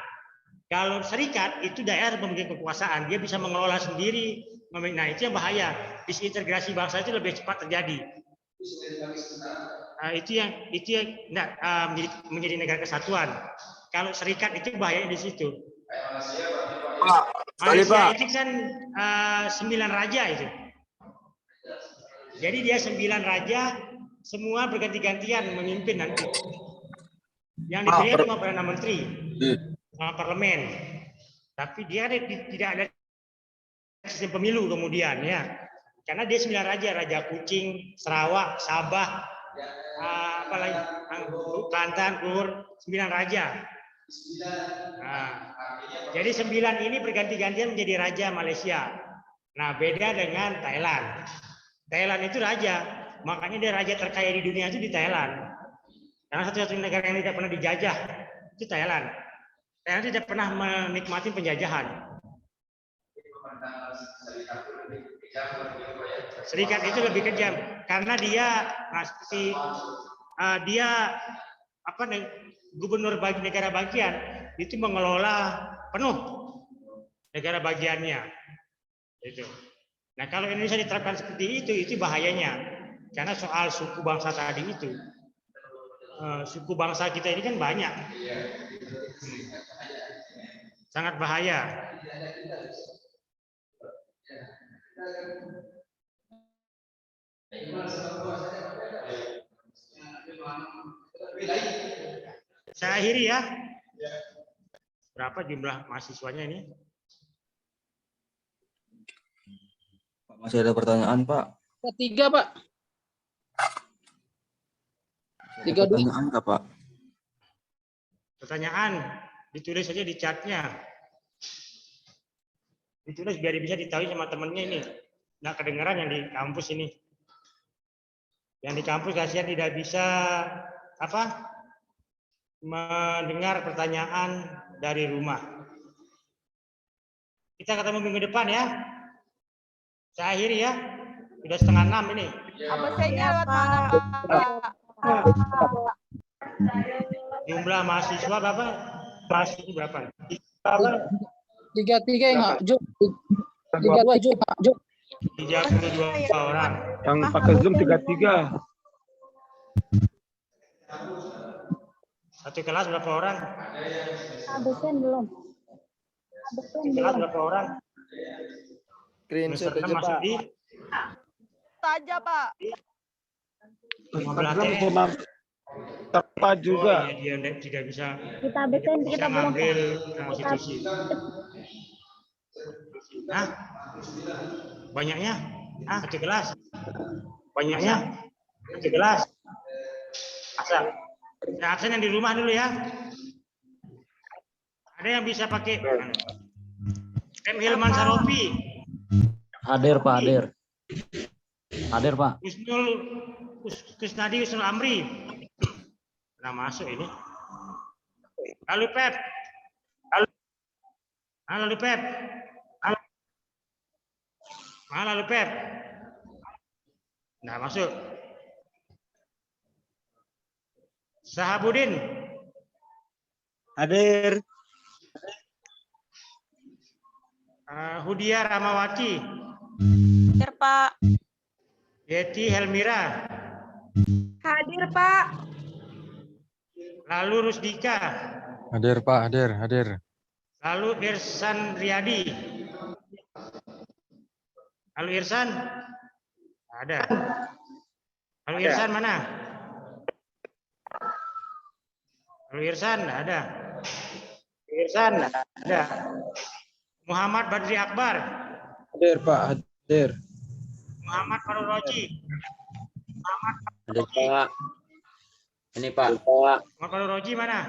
Kalau serikat itu daerah pemegang kekuasaan, dia bisa mengelola sendiri. Nah, itu yang bahaya. Disintegrasi bangsa itu lebih cepat terjadi. Itu yang menjadi negara kesatuan. Kalau serikat itu bahayanya di situ. Pak, Malaysia itu kan 9 raja itu. Jadi dia 9 raja, semua berganti-gantian memimpin nanti. Yang dipilih cuma Perdana Menteri sama parlemen. Tapi dia tidak ada sistem pemilu kemudian ya. Karena dia 9 raja, Raja Kuching, Sarawak, Sabah, apalagi Kelantan, Klur, 9 raja. Nah, jadi 9 ini berganti-gantian menjadi raja Malaysia. Nah, beda dengan Thailand. Thailand itu raja, makanya dia raja terkaya di dunia itu di Thailand. Karena satu-satunya negara yang tidak pernah dijajah itu Thailand. Thailand tidak pernah menikmati penjajahan. Serikat itu lebih kejam karena dia gubernur negara bagian itu mengelola penuh negara bagiannya. Itu. Nah, kalau Indonesia diterapkan seperti itu bahayanya. Karena soal suku bangsa tadi itu, suku bangsa kita ini kan banyak, sangat bahaya. Saya akhiri ya. Berapa jumlah mahasiswanya ini? Pak, masih ada pertanyaan, Pak? Tiga, Pak. Ada pertanyaan nggak, Pak? Pertanyaan ditulis saja di chatnya. Ditulis biar bisa ditahui sama temennya ini. Nggak kedengaran yang di kampus ini. Yang di kampus kasihan tidak bisa mendengar pertanyaan dari rumah. Kita ketemu minggu depan ya. Saya akhiri ya. Sudah 5:30 ini. Absennya lewat mana, Pak? Jumlah mahasiswa berapa? Mahasiswa berapa? 33 yang Jo. 32 Jo. 32 orang. Yang pakai Zoom 33. Satu kelas berapa orang? Absen belum. Satu kelas berapa orang? Screenshot Semester 6 aja, masuk Pak. di Saja, Pak. 15 Zoom TN. sama tepat juga. Oh, iya, dia tidak bisa Kita absen bisa kita belum. ngambil konstitusi. Hah? Banyaknya? Satu kelas. Banyaknya? Satu kelas. Asal. Nah, absen yang di rumah dulu ya. Ada yang bisa pakai M. Hilman Sarofi. Hadir Pak, hadir. Hadir Pak. Kusnadi Usnul Amri. Nah, masuk ini. Lalu Pep. Lalu Pep. Lalu Pep. Nah, masuk. Sahabudin. Hadir. Hudia Ramawati. Hadir, Pak. Yeti Helmira. Hadir, Pak. Lalu Rusdika. Hadir Pak, hadir. Lalu Irsan Riyadi. Lalu Irsan? Ada. Lalu Irsan mana? Lalu Irsan ada. Irsan ada. Muhammad Badri Akbar. Hadir, Pak. Hadir. Muhammad Farul Roji. Hadir Pak. Ini Pak. Muhammad Farul Roji mana?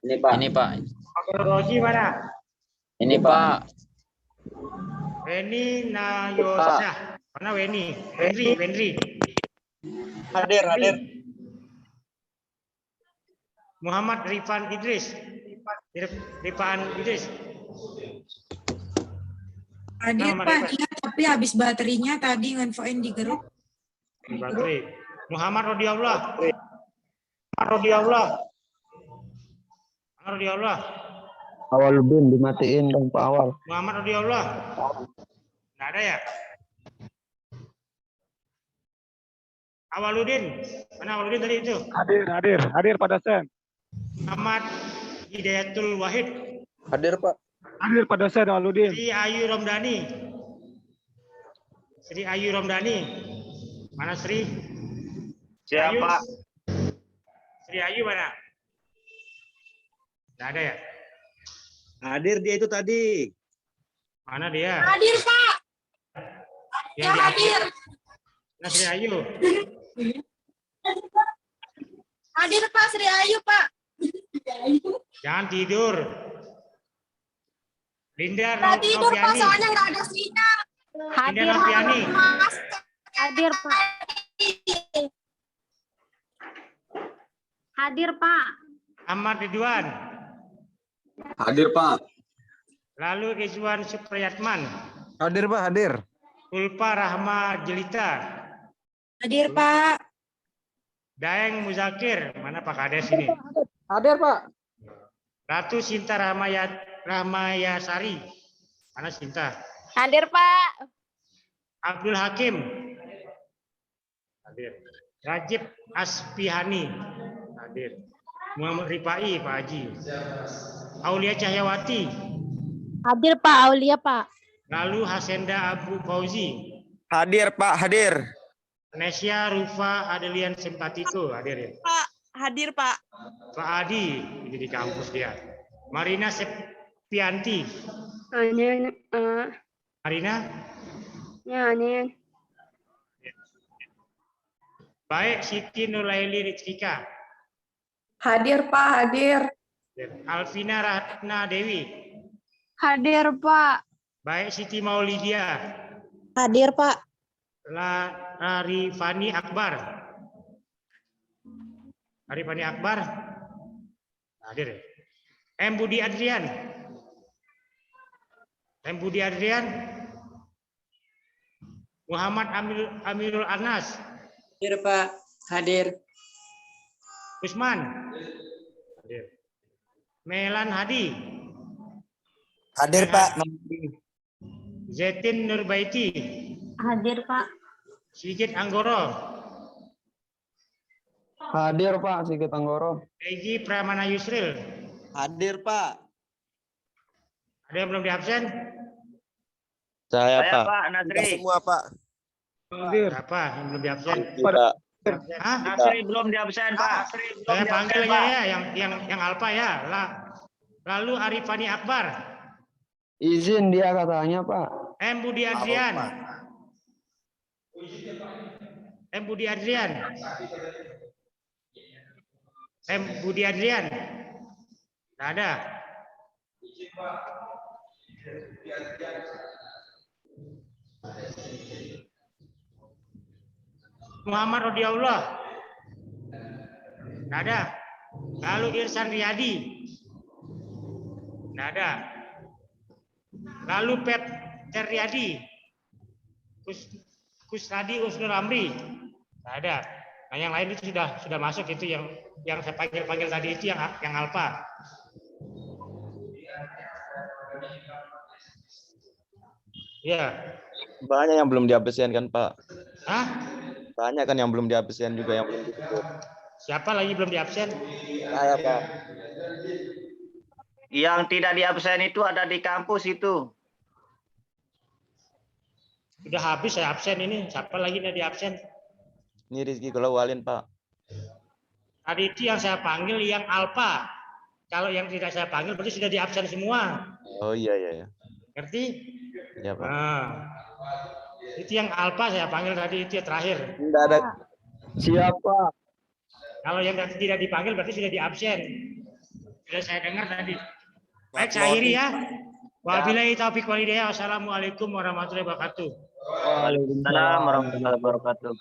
Ini Pak. Ini Pak. Muhammad Farul Roji mana? Ini Pak. Eni Nayosyah. Mana Weni? Wendri. Hadir. Muhammad Rifan Idris. Rifan Idris. Hadir Nama Pak, Rifan. dia tapi habis baterainya tadi nginfoin di grup. Baterai. Muhammad Rodiallah. Awaludin dimatiin dong Pak Awal. Muhammad Rodiallah. Nggak ada ya? Awaludin. Mana Awaludin tadi itu? Hadir pada sen. Muhammad Hidayatul Wahid. Hadir Pak. Hadir pada sen Awaludin. Sri Ayu Romdani. Mana Sri? Siapa? Sri Ayu mana? Nggak ada ya? Hadir dia itu tadi. Mana dia? Hadir Pak. Yang di Hadir. Nah, Sri Ayu. Hadir Pak Sri Ayu Pak. Jangan tidur. Linda Nggak tidur Pak, Noviani. soalnya nggak ada sinyal. Linda Noviani. Hadir, Pak. Hadir, Pak. Ahmad Ridwan. Hadir, Pak. Lalu Rizwan Supriyatman. Hadir Pak, hadir. Ulfa Rahma Jelita. Hadir Pak. Daeng Muzakir. Mana Pak Kades ini? Hadir, Pak. Ratu Sinta Rahmayasari. Mana Sinta? Hadir, Pak. Abdul Hakim. Hadir. Rajib Aspihani. Hadir. Muhammad Rifai, Pak Haji. Aulia Cahyawati. Hadir, Pak. Aulia, Pak. Lalu Hasenda Abu Fauzi. Hadir Pak, hadir. Nesya Rufa Adelian Simpatiko. Hadir ya. Pak. Hadir, Pak. Pak Adi. Ini di kampus dia. Marina Septianti. Marina. Baik, Siti Nurlaili Rizkika. Hadir Pak, hadir. Alvina Ratna Dewi. Hadir, Pak. Baik, Siti Maulidia. Hadir Pak. Arifani Akbar. Arifani Akbar. Hadir ya. M. Budi Adrian. M. Budi Adrian. Muhammad Amirul Anas. Hadir, Pak. Hadir. Usman. Hadir. Melan Hadi. Hadir Pak. Zetin Nurbaiti. Hadir, Pak. Sigit Anggoro. Hadir Pak, Sigit Anggoro. Egi Pramana Yusril. Hadir Pak. Ada yang belum diabsen? Saya Pak. Pak Nasri. Semua Pak. Hadir. Apa yang belum diabsen? Tidak. Hah? Nasri belum diabsen Pak. Saya panggil aja ya yang Alfa ya. Lalu Arifani Akbar. Izin dia katanya Pak. M. Budi Adrian. M. Budi Adrian. M. Budi Adrian. Tidak ada. Muhammad Rodiallah. Tidak ada. Lalu Irsan Riyadi. Tidak ada. Lalu Pep Teryadi. Kusnadi Usnur Amri. Tidak ada. Nah, yang lain itu sudah masuk, itu yang saya panggil tadi itu yang Alfa. Ya. Banyak yang belum diabsen kan, Pak? Hah? Banyak kan yang belum diabsen juga yang belum disebut. Siapa lagi belum diabsen? Saya, Pak. Yang tidak diabsen itu ada di kampus itu. Sudah habis saya absen ini. Siapa lagi yang diabsen? Ini Rizky Golawalin, Pak. Tadi itu yang saya panggil yang Alfa. Kalau yang tidak saya panggil berarti sudah diabsen semua. Oh iya, iya. Ngerti? Ya, Pak. Nah, itu yang Alfa saya panggil tadi, itu yang terakhir. Tidak ada. Siapa? Kalau yang tidak dipanggil berarti sudah diabsen. Sudah saya dengar tadi. Baik, saya akhiri ya. Wabillahi taufiq wal hidayah. Wassalamualaikum warahmatullahi wabarakatuh. Waalaikumsalam warahmatullahi wabarakatuh.